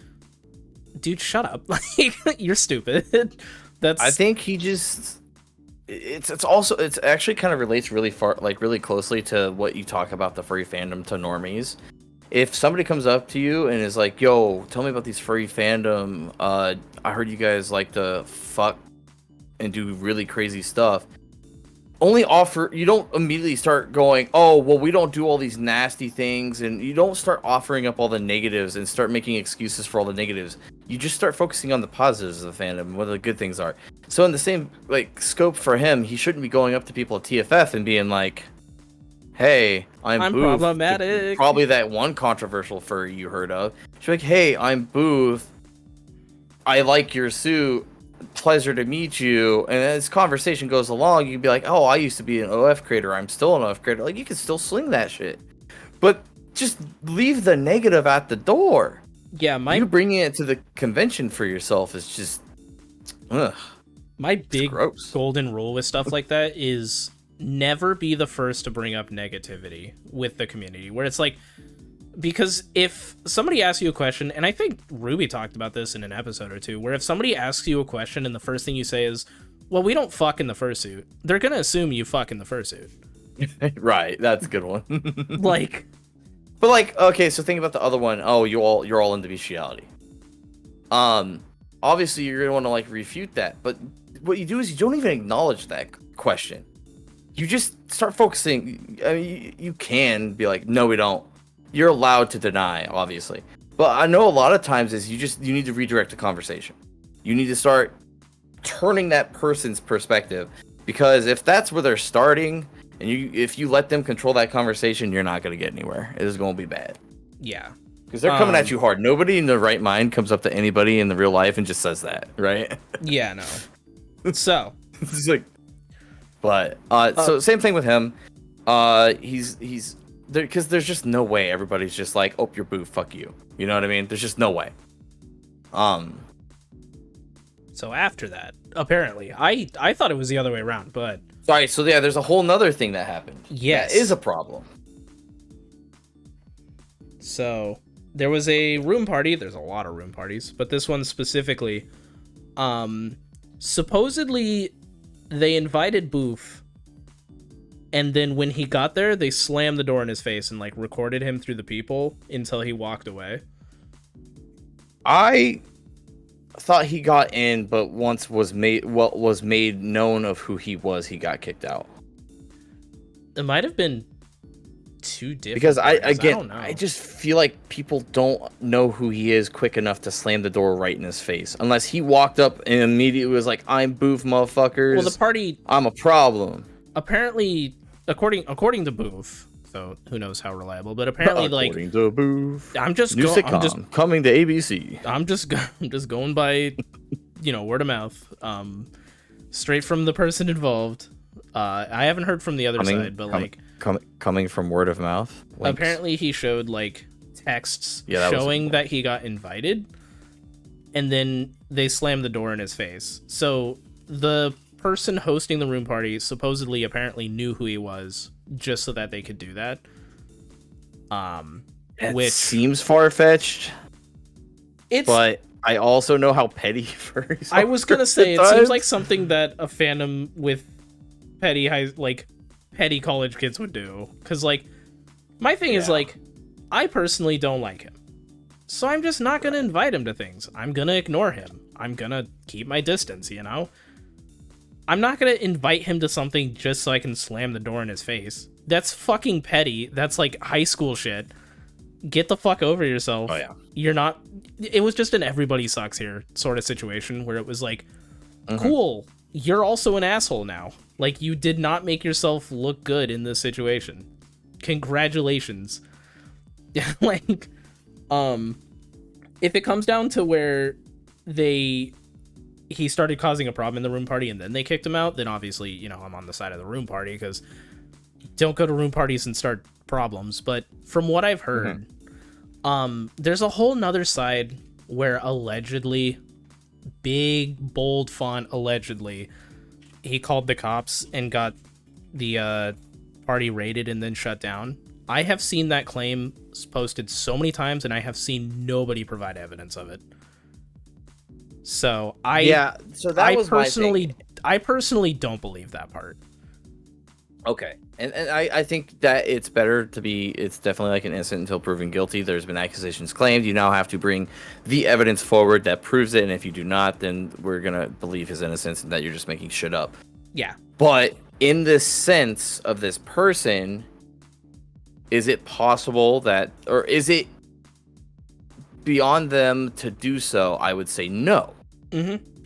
dude, shut up! Like you're stupid. That's. I think he just. It's actually kind of relates really far, like really closely to what you talk about the furry fandom to normies. If somebody comes up to you and is like, yo, tell me about these furry fandom, I heard you guys like to fuck and do really crazy stuff. You don't immediately start going, oh, well, we don't do all these nasty things, and you don't start offering up all the negatives and start making excuses for all the negatives. You just start focusing on the positives of the fandom and what the good things are. So in the same like scope for him, he shouldn't be going up to people at TFF and being like, hey, I'm Booth. Problematic. Probably that one controversial furry you heard of. She's like, hey, I'm Booth. I like your suit. pleasure to meet you. And as conversation goes along, you'd be like, oh, I used to be an OF creator. I'm still an OF creator. Like, you can still sling that shit. But just leave the negative at the door. Yeah, you bringing it to the convention for yourself is just, ugh. My big golden rule with stuff like that is never be the first to bring up negativity with the community, where it's like, because if somebody asks you a question, and I think Ruby talked about this in an episode or two, where if somebody asks you a question and the first thing you say is, well, we don't fuck in the fursuit, they're going to assume you fuck in the fursuit. Right, that's a good one. Like, but like, okay, so think about the other one. Oh, you're all into bestiality. Obviously you're gonna want to like refute that, but what you do is you don't even acknowledge that question. You just start focusing. I mean, you can be like, no, we don't. You're allowed to deny, obviously, but I know a lot of times is you need to redirect the conversation. You need to start turning that person's perspective, because if that's where they're starting, and if you let them control that conversation, you're not gonna get anywhere. It is gonna be bad. Yeah. Because they're coming at you hard. Nobody in their right mind comes up to anybody in the real life and just says that, right? Yeah, no. So. It's like, but so same thing with him. He's there because there's just no way everybody's just like, oh, you're boo, fuck you. You know what I mean? There's just no way. So after that, apparently, I thought it was the other way around, but. Sorry. So yeah, there's a whole nother thing that happened. Yes. That is a problem. So. There was a room party. There's a lot of room parties, but this one specifically, supposedly they invited Boof, and then when he got there, they slammed the door in his face and like recorded him through the people until he walked away. I thought he got in, but once was made known of who he was, he got kicked out. It might have been too different, because I just feel like people don't know who he is quick enough to slam the door right in his face, unless he walked up and immediately was like, I'm Boof, motherfuckers. Well, the party, I'm a problem. Apparently, according to Boof, so who knows how reliable, but apparently, according to Boof, I'm just coming to ABC. I'm just going by, word of mouth, straight from the person involved. I haven't heard from the other side, but coming from word of mouth. Links. Apparently, he showed like texts showing that he got invited, and then they slammed the door in his face. So the person hosting the room party supposedly apparently knew who he was just so that they could do that. Which seems far-fetched. But I also know how petty furries are. I was gonna say it seems like something that a fandom with petty college kids would do, because like my thing is like, I personally don't like him, so I'm just not gonna invite him to things. I'm gonna ignore him. I'm gonna keep my distance, I'm not gonna invite him to something just so I can slam the door in his face. That's fucking petty. That's like high school shit. Get the fuck over yourself. Oh yeah. You're not. It was just an everybody sucks here sort of situation where it was like, cool, you're also an asshole now. Like, you did not make yourself look good in this situation. Congratulations. Like, if it comes down to where he started causing a problem in the room party and then they kicked him out, then obviously, I'm on the side of the room party, because don't go to room parties and start problems. But from what I've heard, there's a whole nother side where allegedly, big, bold font, allegedly, he called the cops and got the party raided and then shut down. I have seen that claim posted so many times, and I have seen nobody provide evidence of it. So I personally don't believe that part. Okay, and I think that it's definitely like an innocent until proven guilty. There's been accusations claimed. You now have to bring the evidence forward that proves it, and if you do not, then we're gonna believe his innocence and that you're just making shit up. Yeah. But in the sense of this person, is it possible that, or is it beyond them to do so? I would say no.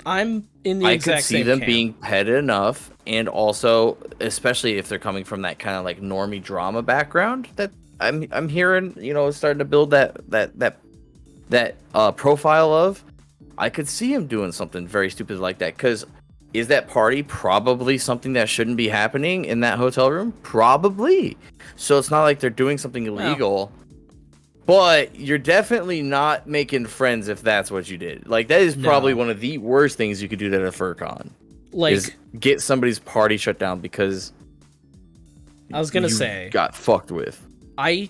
I'm in the exact same camp. I could see them camp. being petty enough, and also, especially if they're coming from that kind of like normie drama background that I'm hearing, starting to build that profile of. I could see him doing something very stupid like that. Because is that party probably something that shouldn't be happening in that hotel room? Probably. So it's not like they're doing something illegal. But you're definitely not making friends if that's what you did. Like, that is probably one of the worst things you could do at a FurCon. Like, is get somebody's party shut down because I was gonna say got fucked with. I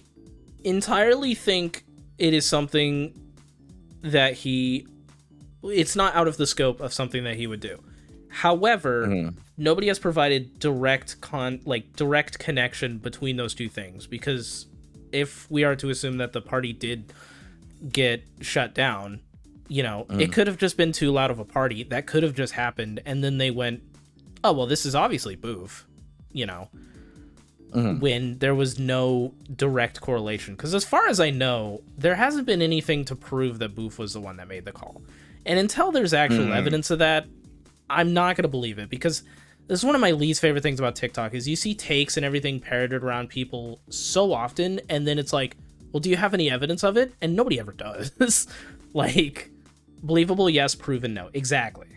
entirely think it is something that it's not out of the scope of something that he would do. However, nobody has provided direct connection between those two things, because if we are to assume that the party did get shut down, it could have just been too loud of a party. That could have just happened, and then they went, oh, well, this is obviously Boof, when there was no direct correlation. Because as far as I know, there hasn't been anything to prove that Boof was the one that made the call. And until there's actual evidence of that, I'm not going to believe it, because this is one of my least favorite things about TikTok is you see takes and everything parroted around people so often, and then it's like, well, do you have any evidence of it? And nobody ever does. Like, believable, yes. Proven, no. Exactly.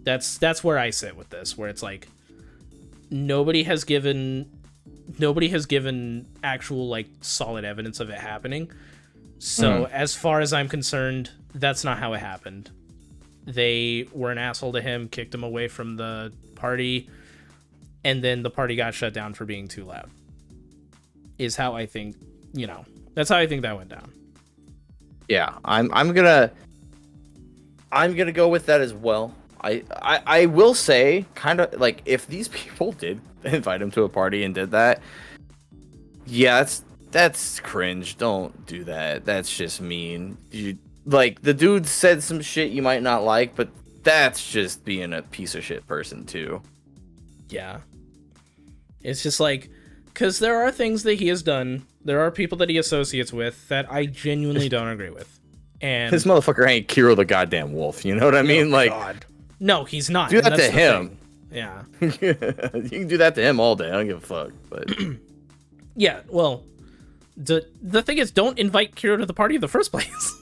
That's where I sit with this, where it's like, nobody has given actual, like, solid evidence of it happening. So as far as I'm concerned, that's not how it happened. They were an asshole to him, kicked him away from the party, and then the party got shut down for being too loud. Is how I think, that's how I think that went down. Yeah, I'm gonna go with that as well. I will say, kind of like, if these people did invite him to a party and did that, yeah, that's cringe. Don't do that. That's just mean. Like, the dude said some shit you might not like, but that's just being a piece of shit person too. Yeah. It's just like, because there are things that he has done, there are people that he associates with that I genuinely don't agree with. And this motherfucker ain't Kiro the goddamn wolf, you know what I mean? Like, God. No, he's not. Do that to him. Yeah. You can do that to him all day. I don't give a fuck. But yeah, well, the thing is, don't invite Kiro to the party in the first place.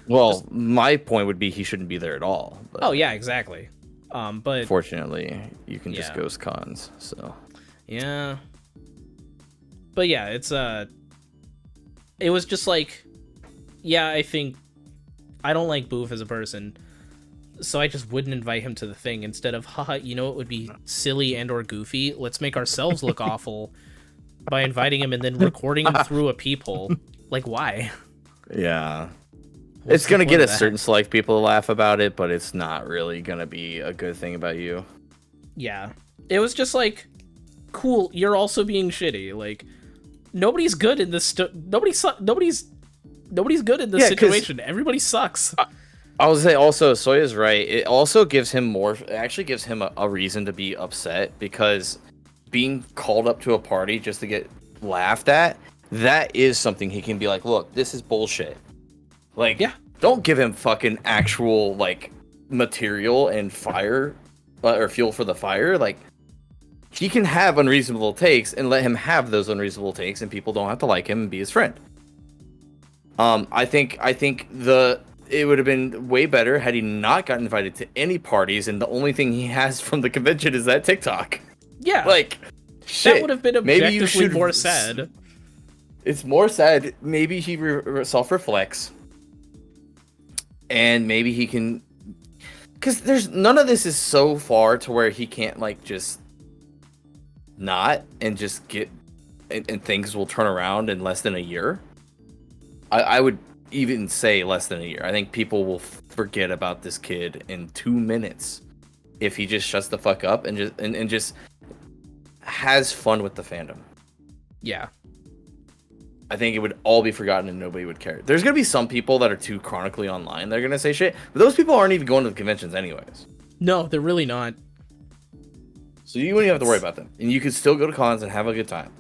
Well, my point would be he shouldn't be there at all. But oh yeah, exactly. But fortunately, you can just ghost cons. So yeah. But yeah, it was just like, yeah, I think I don't like Boof as a person, so I just wouldn't invite him to the thing. Instead of, haha, it would be silly and or goofy. Let's make ourselves look awful by inviting him and then recording him through a peephole. Like, why? Yeah. It's going to get a certain select people to laugh about it, but it's not really going to be a good thing about you. Yeah. It was just like, cool, you're also being shitty. Like, nobody's good in this. Nobody's good in this situation. Everybody sucks. I would say also, Soya's right. It also gives him a reason to be upset, because being called up to a party just to get laughed at, that is something he can be like, look, this is bullshit. Like, yeah, don't give him fucking actual, like, material and fire, or fuel for the fire. Like, he can have unreasonable takes, and let him have those unreasonable takes, and people don't have to like him and be his friend. I think it would have been way better had he not gotten invited to any parties, and the only thing he has from the convention is that TikTok. Yeah, like, shit. That would have been objectively more sad. It's more sad. Maybe he self-reflects. And maybe he can, because there's none of this is so far to where he can't, like, just not and just get, and things will turn around in less than a year. I would even say less than a year. I think people will forget about this kid in 2 minutes if he just shuts the fuck up and just has fun with the fandom. Yeah. I think it would all be forgotten and nobody would care. There's going to be some people that are too chronically online. They're going to say shit. But those people aren't even going to the conventions anyways. No, they're really not. So you wouldn't even have to worry about them. And you could still go to cons and have a good time.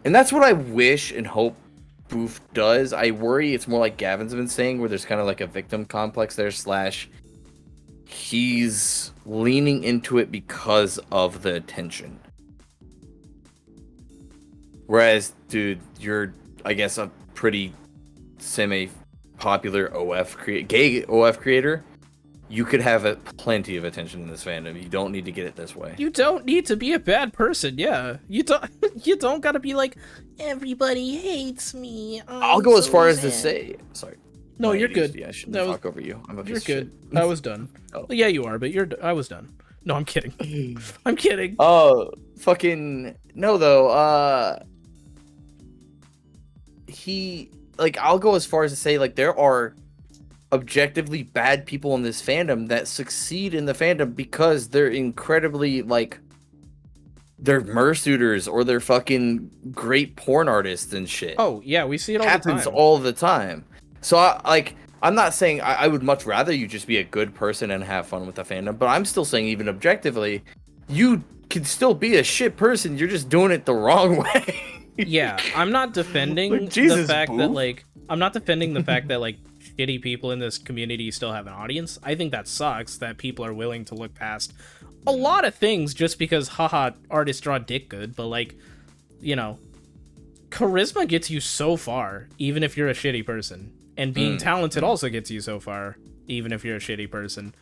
And that's what I wish and hope Boof does. I worry it's more like Gavin's been saying, where there's kind of like a victim complex there, / he's leaning into it because of the attention. Whereas, dude, you're, I guess, a pretty popular gay OF creator, you could have plenty of attention in this fandom. You don't need to get it this way. You don't need to be a bad person. Yeah, you don't. You don't gotta be like, everybody hates me. I'll go as far as to say. Sorry. No, you're good. Yeah, I shouldn't talk over you. I'm a piece You're of good. shit. I was done. Oh. Yeah, you are, but I was done. No, I'm kidding. I'm kidding. Oh, fucking no though. I'll go as far as to say like there are objectively bad people in this fandom that succeed in the fandom because they're incredibly like they're mersuitors or they're fucking great porn artists and shit. Oh yeah, we see it all Happens the time. all the time. So I'm not saying I would much rather you just be a good person and have fun with the fandom, but I'm still saying even objectively, you can still be a shit person. You're just doing it the wrong way. Yeah, I'm not defending Like, Jesus, the fact that boof. like I'm not defending the fact that like shitty people in this community still have an audience. I think that sucks that people are willing to look past a lot of things just because haha artists draw dick good, but like, you know, charisma gets you so far even if you're a shitty person. And being talented also gets you so far even if you're a shitty person.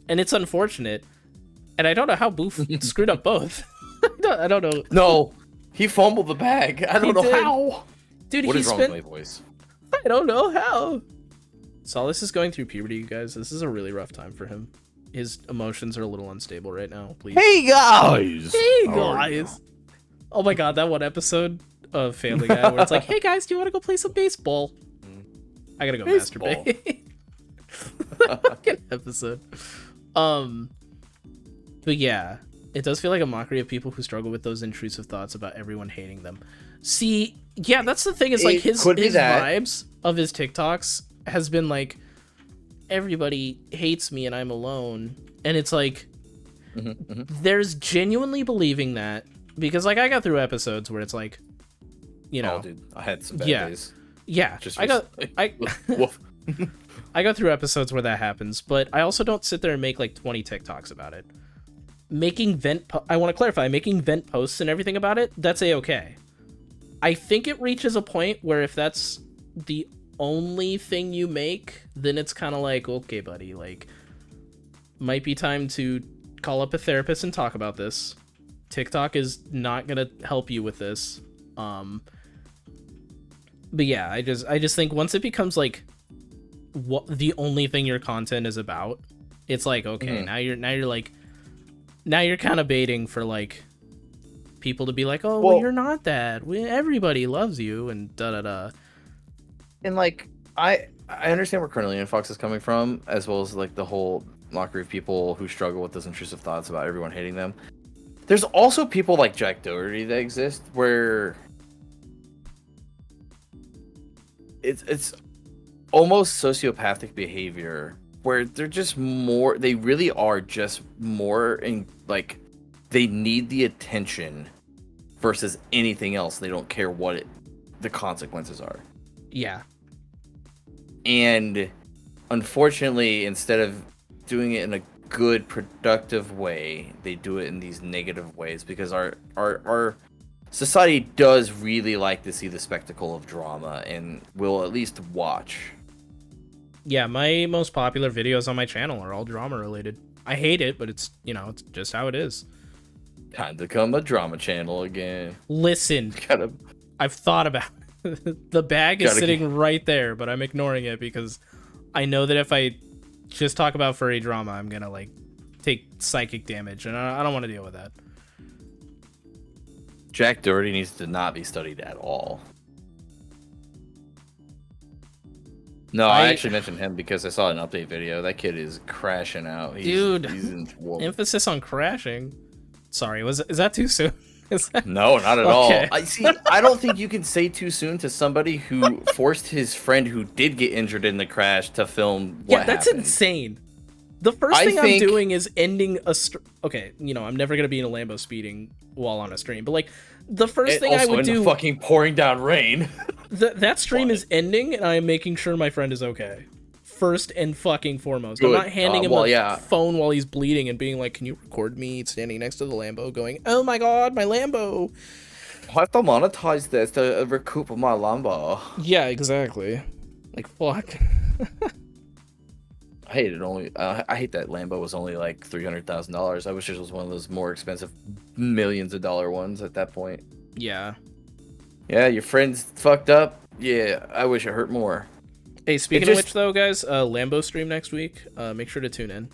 And it's unfortunate. And I don't know how Boof screwed up both. I don't know. No, he fumbled the bag. I don't know did. how. Dude, What he is wrong spent with my voice? I don't know how. Solace is going through puberty, you guys. This is a really rough time for him. His emotions are a little unstable right now. Please. Hey guys. Hey How are you? guys. Oh my god, that one episode of Family Guy where it's like, hey guys, do you want to go play some baseball? I gotta go Baseball. masturbate. Fucking episode. But yeah, it does feel like a mockery of people who struggle with those intrusive thoughts about everyone hating them. See, yeah, that's the thing. Is like It his could be that. vibes of his TikToks has been like, everybody hates me and I'm alone, and it's like, there's genuinely believing that because like I got through episodes where it's like, you know, Oh, dude, I had some bad Yeah. days. yeah, Just I got recently. I Woof. I go through episodes where that happens, but I also don't sit there and make like 20 TikToks about it. I want to clarify, making vent posts and everything about it, that's a-okay. I think it reaches a point where if that's the only thing you make, then it's kind of like, okay, buddy, like, might be time to call up a therapist and talk about this. TikTok is not gonna help you with this. But yeah, I just think once it becomes like what the only thing your content is about, it's like, okay, now you're kind of baiting for like people to be like, oh, well, you're not that. Everybody loves you and da da da. And like I understand where Cornelian Fox is coming from, as well as like the whole mockery of people who struggle with those intrusive thoughts about everyone hating them. There's also people like Jack Doherty that exist where it's almost sociopathic behavior where they're just more, they really are just more in like they need the attention versus anything else. They don't care what the consequences are. Yeah. And unfortunately, instead of doing it in a good, productive way, they do it in these negative ways because our society does really like to see the spectacle of drama and will at least watch. Yeah, my most popular videos on my channel are all drama related. I hate it, but it's, you know, it's just how it is. Time to become a drama channel again. Listen, Gotta, I've thought about it. The bag is Gotta sitting right there, but I'm ignoring it because I know that if I just talk about furry drama, I'm gonna like take psychic damage, and I don't want to deal with that. Jack Doherty needs to not be studied at all. No, I actually mentioned him because I saw an update video. That kid is crashing out. Dude, he's in trouble. Emphasis on crashing. Sorry, is that too soon? No, not at Okay. all. I don't think you can say too soon to somebody who forced his friend who did get injured in the crash to film what that's happened. insane. The first thing I'm doing is ending a okay, you know, I'm never gonna be in a Lambo speeding while on a stream, but like the first thing I would do, fucking pouring down rain. that stream is ending, and I am making sure my friend is okay. First and fucking foremost. Good. I'm not handing him a phone while he's bleeding and being like, "Can you record me standing next to the Lambo, going, oh my god, my Lambo." I have to monetize this to recoup my Lambo. Yeah, exactly. Like fuck. I hate it only. I hate that Lambo was only like $300,000. I wish it was one of those more expensive millions of dollar ones at that point. Yeah. Yeah, your friend's fucked up. Yeah, I wish it hurt more. Hey, speaking of which, though, guys, Lambo stream next week. Make sure to tune in.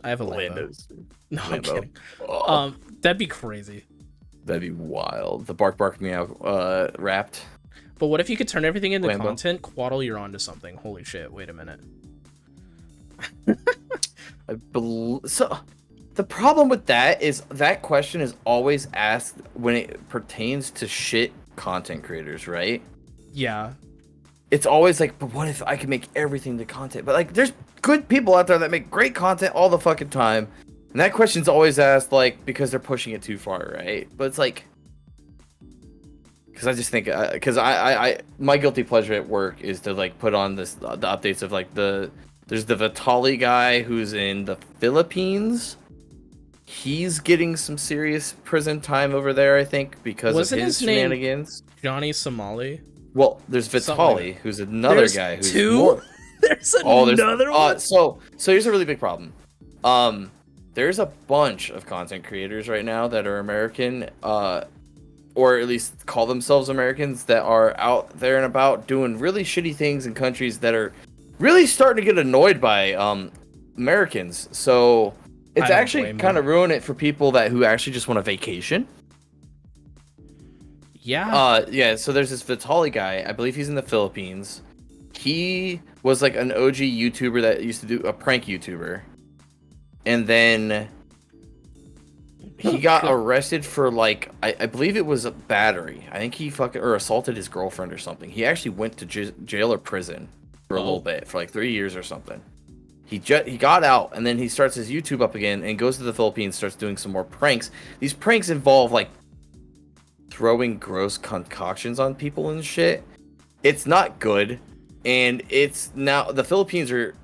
I have a Lambo. No, I'm kidding. Oh. That'd be crazy. That'd be wild. The bark meow wrapped. But what if you could turn everything into Lambo. content? Quaddle, you're onto something. Holy shit! Wait a minute. So the problem with that is that question is always asked when it pertains to shit content creators, right? Yeah. It's always like, but what if I could make everything the content? But like, there's good people out there that make great content all the fucking time, and that question's always asked like because they're pushing it too far, right? But it's like, because I just think, because I my guilty pleasure at work is to like put on the updates of like there's the Vitali guy who's in the Philippines. He's getting some serious prison time over there, I think, because Wasn't of his his name shenanigans. Johnny Somali. Well, there's Vitali, who's another There's guy who's two? more. There's another one. So here's a really big problem. There's a bunch of content creators right now that are American, or at least call themselves Americans, that are out there and about doing really shitty things in countries that are really starting to get annoyed by Americans. So it's actually kind of ruining it for people who actually just want a vacation. Yeah. Yeah. So there's this Vitali guy. I believe he's in the Philippines. He was like an OG YouTuber that used to do a prank YouTuber, and then he got arrested for like I believe it was a battery. I think he fucking or assaulted his girlfriend or something. He actually went to jail or prison for a little bit, for like 3 years or something. He got out, and then he starts his YouTube up again and goes to the Philippines, starts doing some more pranks. These pranks involve like throwing gross concoctions on people and shit. It's not good, and it's now the Philippines are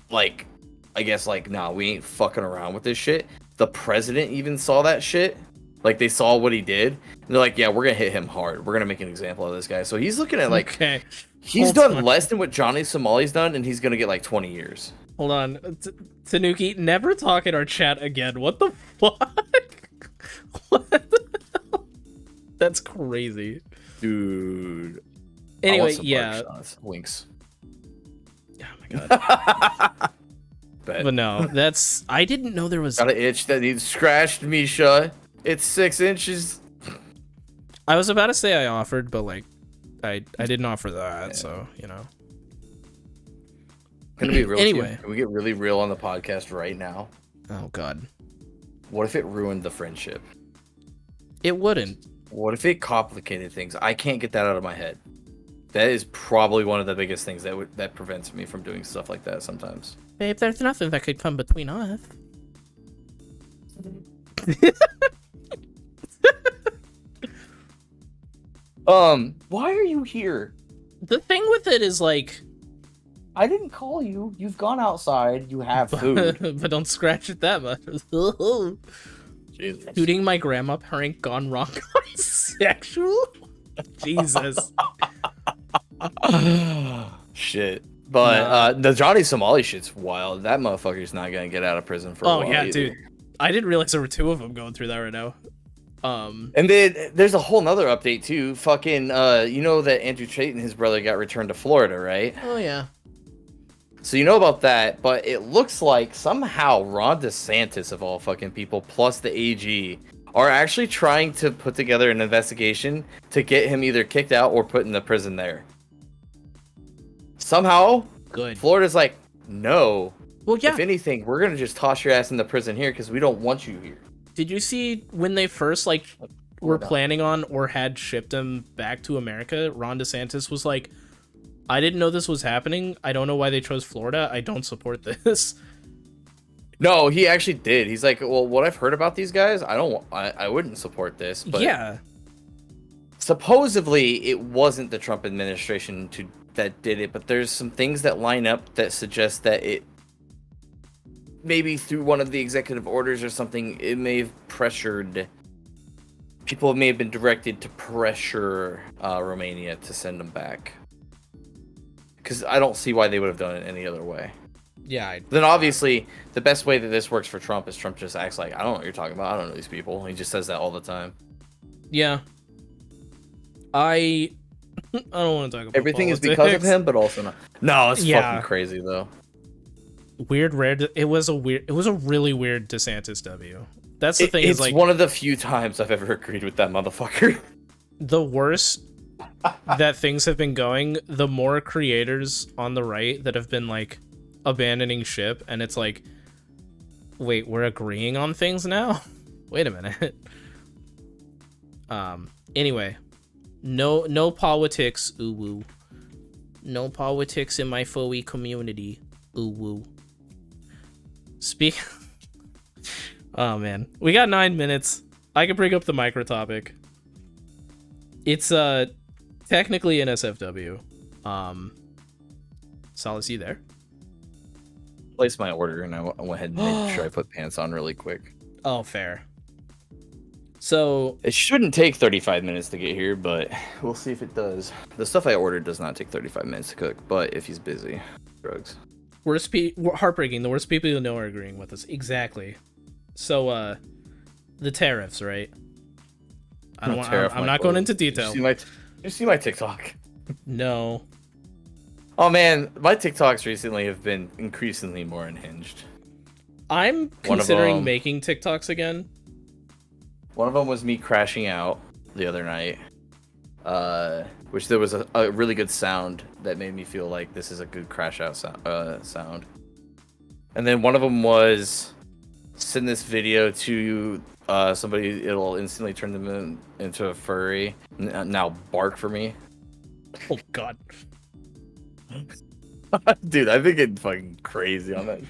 like, I guess like, nah, we ain't fucking around with this shit. The president even saw that shit. Like, they saw what he did, and they're like, yeah, we're gonna hit him hard. We're gonna make an example of this guy. So he's looking at like, okay. He's done less than what Johnny Somali's done, and he's gonna get like 20 years. Hold on, Tanuki, never talk in our chat again. What the fuck? What the hell? That's crazy, dude. Anyway, yeah. Winks. Oh my god. But no, I didn't know there was. Got an itch that he scratched, Misha. It's 6 inches. I was about to say I offered, but like, I didn't offer that, so you know. Gonna be real. Anyway, can we get really real on the podcast right now? Oh god. What if it ruined the friendship? It wouldn't. What if it complicated things? I can't get that out of my head. That is probably one of the biggest things that prevents me from doing stuff like that sometimes. Babe, there's nothing that could come between us. Why are you here? The thing with it is like, I didn't call you. You've gone outside. You have food. But don't scratch it that much. Jesus. Shooting my grandma prank gone wrong sexual? Jesus. Shit. But the Johnny Somali shit's wild. That motherfucker's not gonna get out of prison for a while. Oh yeah, either. Dude. I didn't realize there were 2 of them going through that right now. And then there's a whole nother update too. Fucking you know that Andrew Tate and his brother got returned to Florida, right? Oh yeah. So you know about that, but it looks like somehow Ron DeSantis, of all fucking people, plus the AG, are actually trying to put together an investigation to get him either kicked out or put in the prison there. Somehow, good. Florida's like, no. Well, yeah. If anything, we're gonna just toss your ass in the prison here because we don't want you here. Did you see when they first like were planning on or had shipped him back to America? Ron DeSantis was like, I didn't know this was happening. I don't know why they chose Florida. I don't support this. No, he actually did. He's like, well, what I've heard about these guys, I wouldn't support this. But yeah. Supposedly, it wasn't the Trump administration that did it, but there's some things that line up that suggest that it maybe through one of the executive orders or something, it may have pressured. People may have been directed to pressure Romania to send them back. because I don't see why they would have done it any other way. Yeah. Then obviously the best way that this works for Trump is Trump just acts like, I don't know what you're talking about. I don't know these people. He just says that all the time. Yeah. I don't want to talk about Everything politics. is because of him, but also not. No, it's Yeah. fucking crazy though. Weird red. It was a really weird DeSantis W. That's the thing. It's Is like one of the few times I've ever agreed with that motherfucker. the worse that things have been going, the more creators on the right that have been like abandoning ship, and it's like, wait, we're agreeing on things now? Wait a minute. Anyway, no politics, ooh woo. No politics in my FOE community, ooh woo. Speak. Oh man, we got 9 minutes. I can bring up the micro topic. It's technically NSFW. Solace, you there? Placed my order and I went ahead and made sure I put pants on really quick. Oh, fair. So It shouldn't take 35 minutes to get here, but we'll see if it does. The stuff I ordered does not take 35 minutes to cook, but if he's busy, drugs. heartbreaking. The worst people you know are agreeing with us. Exactly. So the tariffs, right? I'm not going into detail. You see my TikTok? No. Oh man, my TikToks recently have been increasingly more unhinged. I'm considering making TikToks again. One of them was me crashing out the other night, which there was a really good sound that made me feel like this is a good crash out sound. And then one of them was send this video to somebody, it'll instantly turn them into a furry, now bark for me. Oh god. Dude, I think it's fucking crazy on that.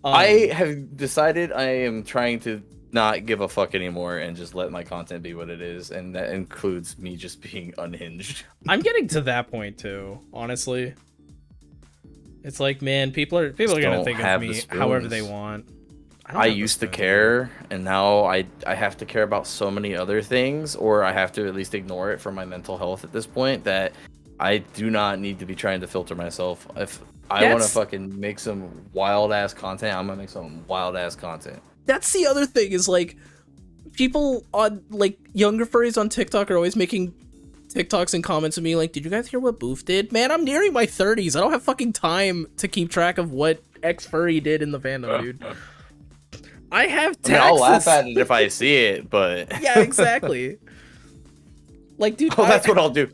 I have decided I am trying to not give a fuck anymore and just let my content be what it is, and that includes me just being unhinged. I'm getting to that point too, honestly. It's like, man, people are gonna think of me however they want. I used to care, and now I have to care about so many other things, or I have to at least ignore it for my mental health at this point, that I do not need to be trying to filter myself. If I want to fucking make some wild ass content, I'm gonna make some wild ass content. That's the other thing, is like, people on like younger furries on TikTok are always making TikToks and comments of me like, did you guys hear what Boof did? Man, I'm nearing my 30s. I don't have fucking time to keep track of what X furry did in the fandom, dude. I have taxes. I'll laugh at it if I see it, but yeah, exactly. Like, dude, that's what I'll do.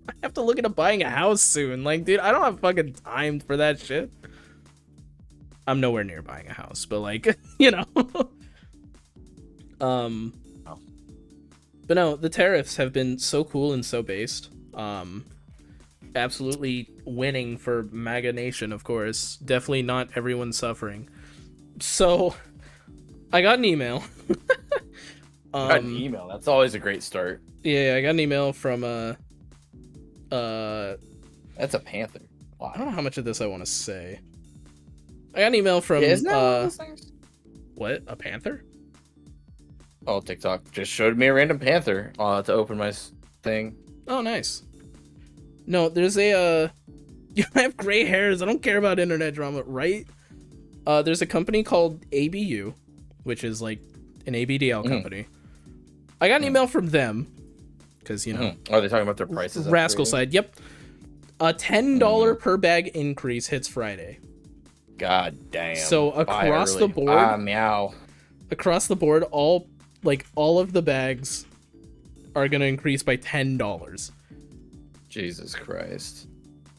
I have to look into buying a house soon. Like, dude, I don't have fucking time for that shit. I'm nowhere near buying a house, but like, you know. But no, the tariffs have been so cool and so based. Absolutely winning for MAGA Nation, of course. Definitely not everyone suffering. So, I got an email. Got an email. That's always a great start. Yeah, I got an email from That's a panther. Wow. I don't know how much of this I want to say. I got an email from isn't that one of those things? What? A panther? Oh, TikTok just showed me a random panther to open my thing. Oh, nice. No, there's a you have gray hairs. I don't care about internet drama, right? There's a company called ABU, which is like an ABDL company. I got an email from them because, you know, are they talking about their prices? Rascal side. Yep. A $10 per bag increase hits Friday. God damn. So across the board, meow. Across the board, all of the bags are gonna increase by $10. Jesus Christ.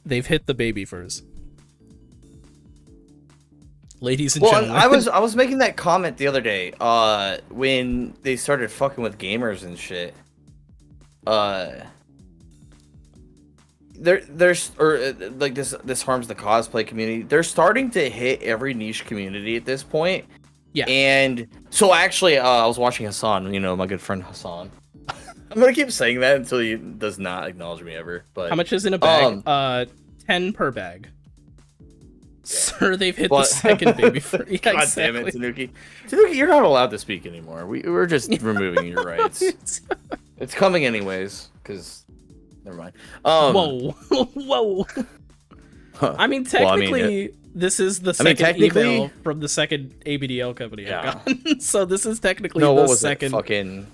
They've hit the baby furs. Ladies and gentlemen. I was making that comment the other day, when they started fucking with gamers and shit. There's like this harms the cosplay community. They're starting to hit every niche community at this point. Yeah. And so actually, I was watching Hassan, you know, my good friend Hassan. I'm gonna keep saying that until he does not acknowledge me ever. But how much is in a bag? 10 per bag. Yeah. Sir, they've hit the second baby fur. Yeah, God damn it, Tanuki. Tanuki, you're not allowed to speak anymore. We're just removing your rights. It's coming anyways, because never mind. Whoa, whoa. I mean, technically, this is the second email from the second ABDL company I've gotten. So this is technically the second. Fucking.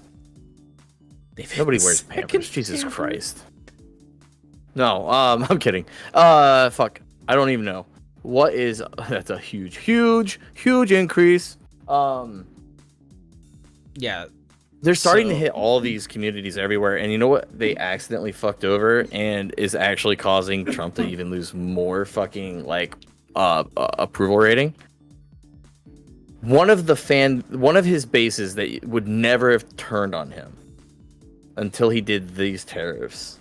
Nobody wears Pampers. Jesus Christ. No, I'm kidding. Fuck. I don't even know. What is? That's a huge increase. Yeah. They're starting to hit all these communities everywhere, and you know what? They accidentally fucked over, and is actually causing Trump to even lose more fucking like approval rating. One of his bases that would never have turned on him until he did these tariffs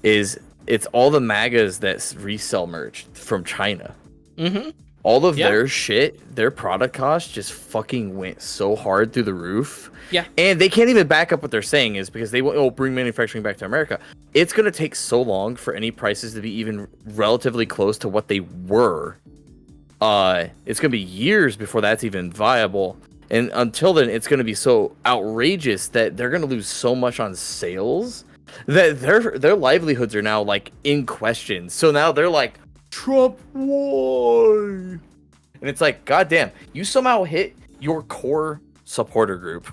it's all the MAGAs that resell merch from China. Mm-hmm. All of their shit, their product cost just fucking went so hard through the roof. Yeah. And they can't even back up what they're saying is because they will bring manufacturing back to America. It's going to take so long for any prices to be even relatively close to what they were. It's going to be years before that's even viable. And until then, it's going to be so outrageous that they're going to lose so much on sales that their livelihoods are now like in question. So now they're like, Trump, why? And it's like, goddamn, you somehow hit your core supporter group.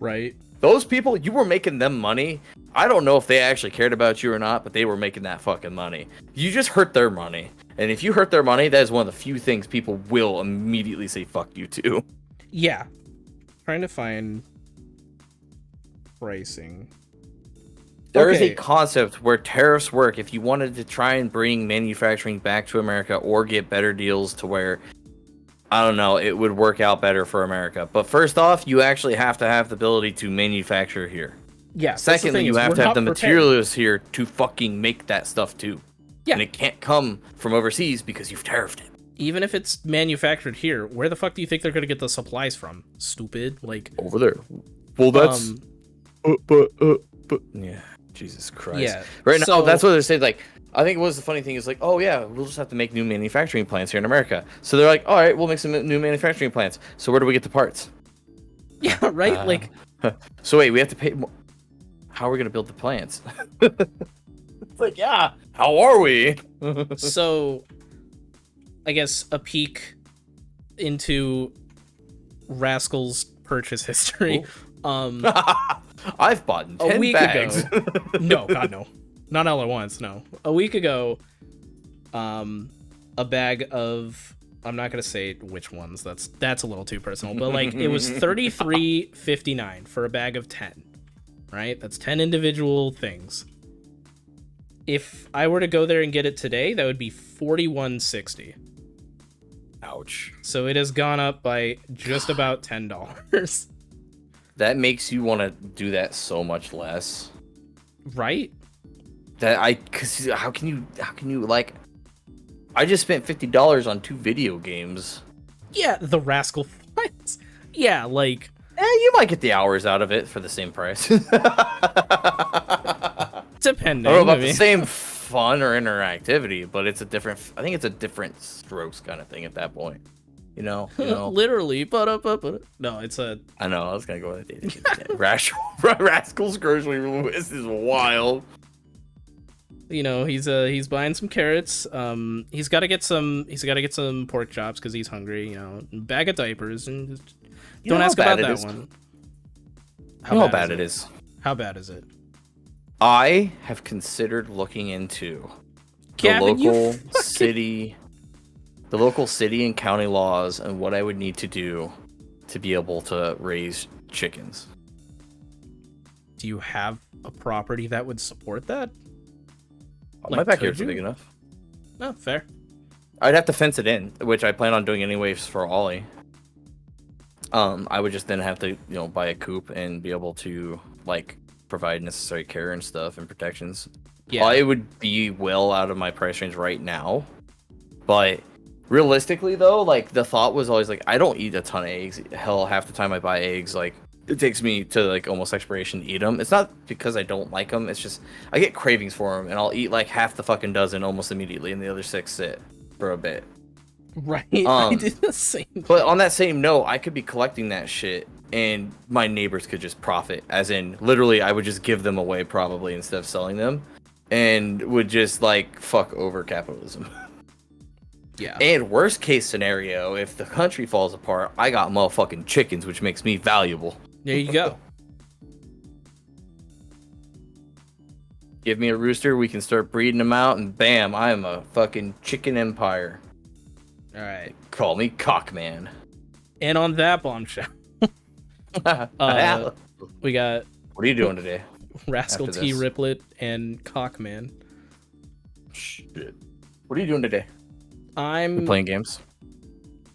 Right. Those people, you were making them money. I don't know if they actually cared about you or not, but they were making that fucking money. You just hurt their money. And if you hurt their money, that is one of the few things people will immediately say fuck you to. Yeah. Trying to find pricing. There is a concept where tariffs work if you wanted to try and bring manufacturing back to America or get better deals to where, I don't know, it would work out better for America. But first off, you actually have to have the ability to manufacture here. Yeah. Secondly, you have to have the materials here to fucking make that stuff too. Yeah. And it can't come from overseas because you've tariffed it. Even if it's manufactured here, where the fuck do you think they're going to get the supplies from? Stupid. Like, over there. Well, that's... but yeah. Jesus Christ. Yeah. Right now, that's what they're saying. Like, I think the funny thing is like, oh yeah, we'll just have to make new manufacturing plants here in America. So they're like, all right, we'll make some new manufacturing plants. So where do we get the parts? Yeah, right. Like, so wait, we have to pay more. How are we gonna build the plants? It's like, yeah, how are we? So, I guess a peek into Rascal's purchase history. I've bought 10 bags. Ago, no, God, no. Not all at once, no. A week ago, a bag of, I'm not going to say which ones, that's a little too personal, but like it was $33.59 for a bag of 10, right? That's 10 individual things. If I were to go there and get it today, that would be $41.60. Ouch. So it has gone up by just about $10. That makes you want to do that so much less, right? Cause how can you like? I just spent $50 on 2 video games. Yeah, the Rascal Flights. Yeah, like. You might get the hours out of it for the same price. Depending. I don't know about the same fun or interactivity, but it's a different. I think it's a different strokes kind of thing at that point. You know? Literally, but no, it's a. I know. I was gonna go with it. Rascal's grocery list is wild. You know, he's buying some carrots. He's got to get some pork chops because he's hungry. You know, bag of diapers, and just, don't ask about that one. How bad it is? How bad is it? I have considered looking into the local city and county laws and what I would need to do to be able to raise chickens. Do you have a property that would support that? My backyard's big enough. No, fair. I'd have to fence it in, which I plan on doing anyways for Ollie. I would just then have to, buy a coop and be able to like provide necessary care and stuff and protections. Yeah, it would be well out of my price range right now, but realistically though, like the thought was always like I don't eat a ton of eggs. Hell, half the time I buy eggs, like it takes me to like almost expiration to eat them. It's not because I don't like them. It's just I get cravings for them, and I'll eat like half the fucking dozen almost immediately, and the other 6 sit for a bit. Right. I did the same. But on that same note, I could be collecting that shit and my neighbors could just profit. As in, literally, I would just give them away probably instead of selling them, and would just like fuck over capitalism. Yeah. And worst case scenario, if the country falls apart, I got motherfucking chickens, which makes me valuable. There you go. Give me a rooster, we can start breeding them out, and bam, I am a fucking chicken empire. All right. Call me Cockman. And on that bombshell, we got What are you doing today? Rascal after T this? Riplet and Cockman. Shit. What are you doing today? I'm Playing games?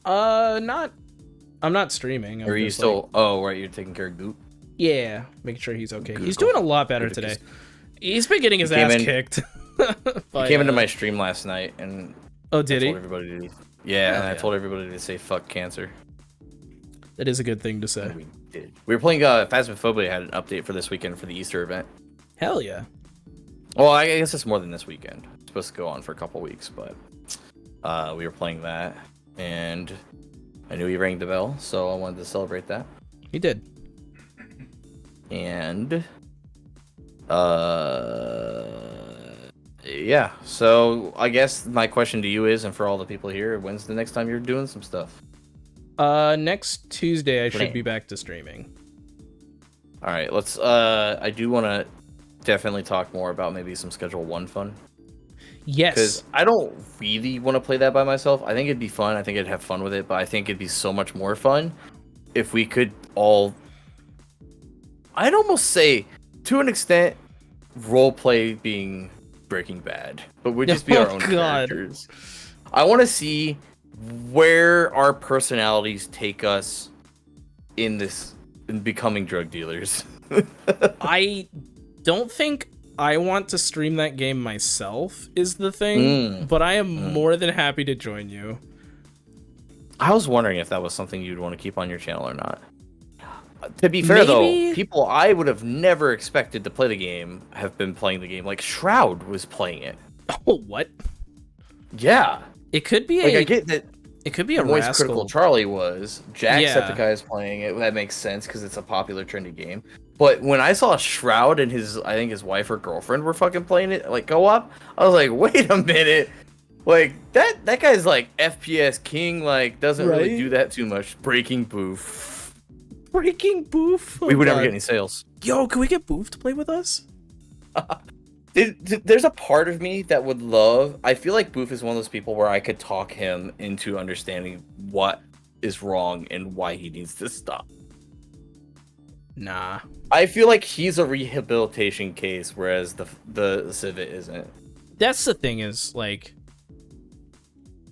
not. I'm not streaming. I'm Or are you just, still? like, Oh, right, you're taking care of Goop. yeah, making sure he's okay. He's Google. doing a lot better Good today. excuse. He's been getting his He came ass in- kicked. He came into my stream last night, and Oh, I did told he? everybody to, yeah, and I yeah. told everybody to say fuck cancer. That is a good thing to say. And we did. We were playing Phasmophobia had an update for this weekend for the Easter event. Hell yeah. Well, I guess it's more than this weekend. It's supposed to go on for a couple weeks, but we were playing that, and I knew he rang the bell, so I wanted to celebrate that. He did. And yeah, so I guess my question to you is, and for all the people here, when's the next time you're doing some stuff? Next Tuesday I should Right. be back to streaming. All right, let's I do want to definitely talk more about maybe some Schedule 1 fun, Yes. because I don't really want to play that by myself. I think it'd be fun. I think I'd have fun with it, but I think it'd be so much more fun if we could all, I'd almost say, to an extent, role play being Breaking Bad, but we'd just be our Oh, own God. characters. I want to see where our personalities take us in this, in becoming drug dealers. I don't think I want to stream that game myself is the thing, but I am more than happy to join you. I was wondering if that was something you'd want to keep on your channel or not. To be fair, Maybe. though, people I would have never expected to play the game have been playing the game. Like Shroud was playing it. Oh, what? Yeah, It could be like a I get that. it could be a Voice rascal. Critical Charlie was. Jacksepticeye is playing it. That makes sense because it's a popular, trendy game. But when I saw Shroud and I think his wife or girlfriend were fucking playing it, like go up, I was like, wait a minute. Like that guy's like FPS king. Like doesn't really Right? do that too much. Breaking Boof. Freaking Boof. We would Oh, never God. get any sales. Yo, can we get Boof to play with us? There's a part of me that would love. I feel like Boof is one of those people where I could talk him into understanding what is wrong and why he needs to stop. Nah. I feel like he's a rehabilitation case, whereas the Civet isn't. That's the thing is like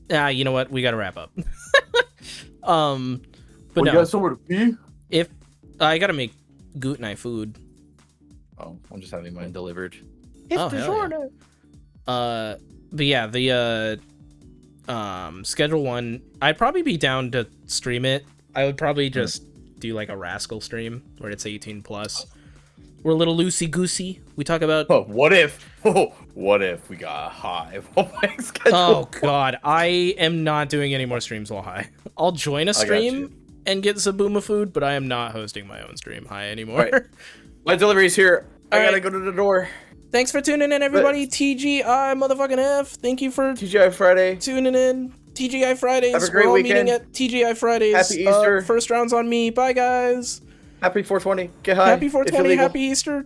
you know what? We got to wrap up. But no, somewhere to be? if I got to make Goot and I food. Oh, I'm just having mine delivered. Oh, hell yeah. But yeah, the Schedule 1, I'd probably be down to stream it. I would probably just do like a Rascal stream where it's 18 plus. We're a little loosey goosey. We talk about Oh, what if? Oh, what if we got high while playing Schedule? oh god, I am not doing any more streams while high. I'll join a I got stream you. and get Zabuma food, but I am not hosting my own stream high anymore. Right. My delivery's here. I All gotta right. go to the door. Thanks for tuning in, everybody. TGI motherfucking F. Thank you for TGI Friday. tuning in. TGI Fridays. Have a great We're all weekend. meeting at TGI Fridays. Happy Easter. First round's on me. Bye, guys. Happy 420. Get high. Happy if you're 420. legal. Happy Easter.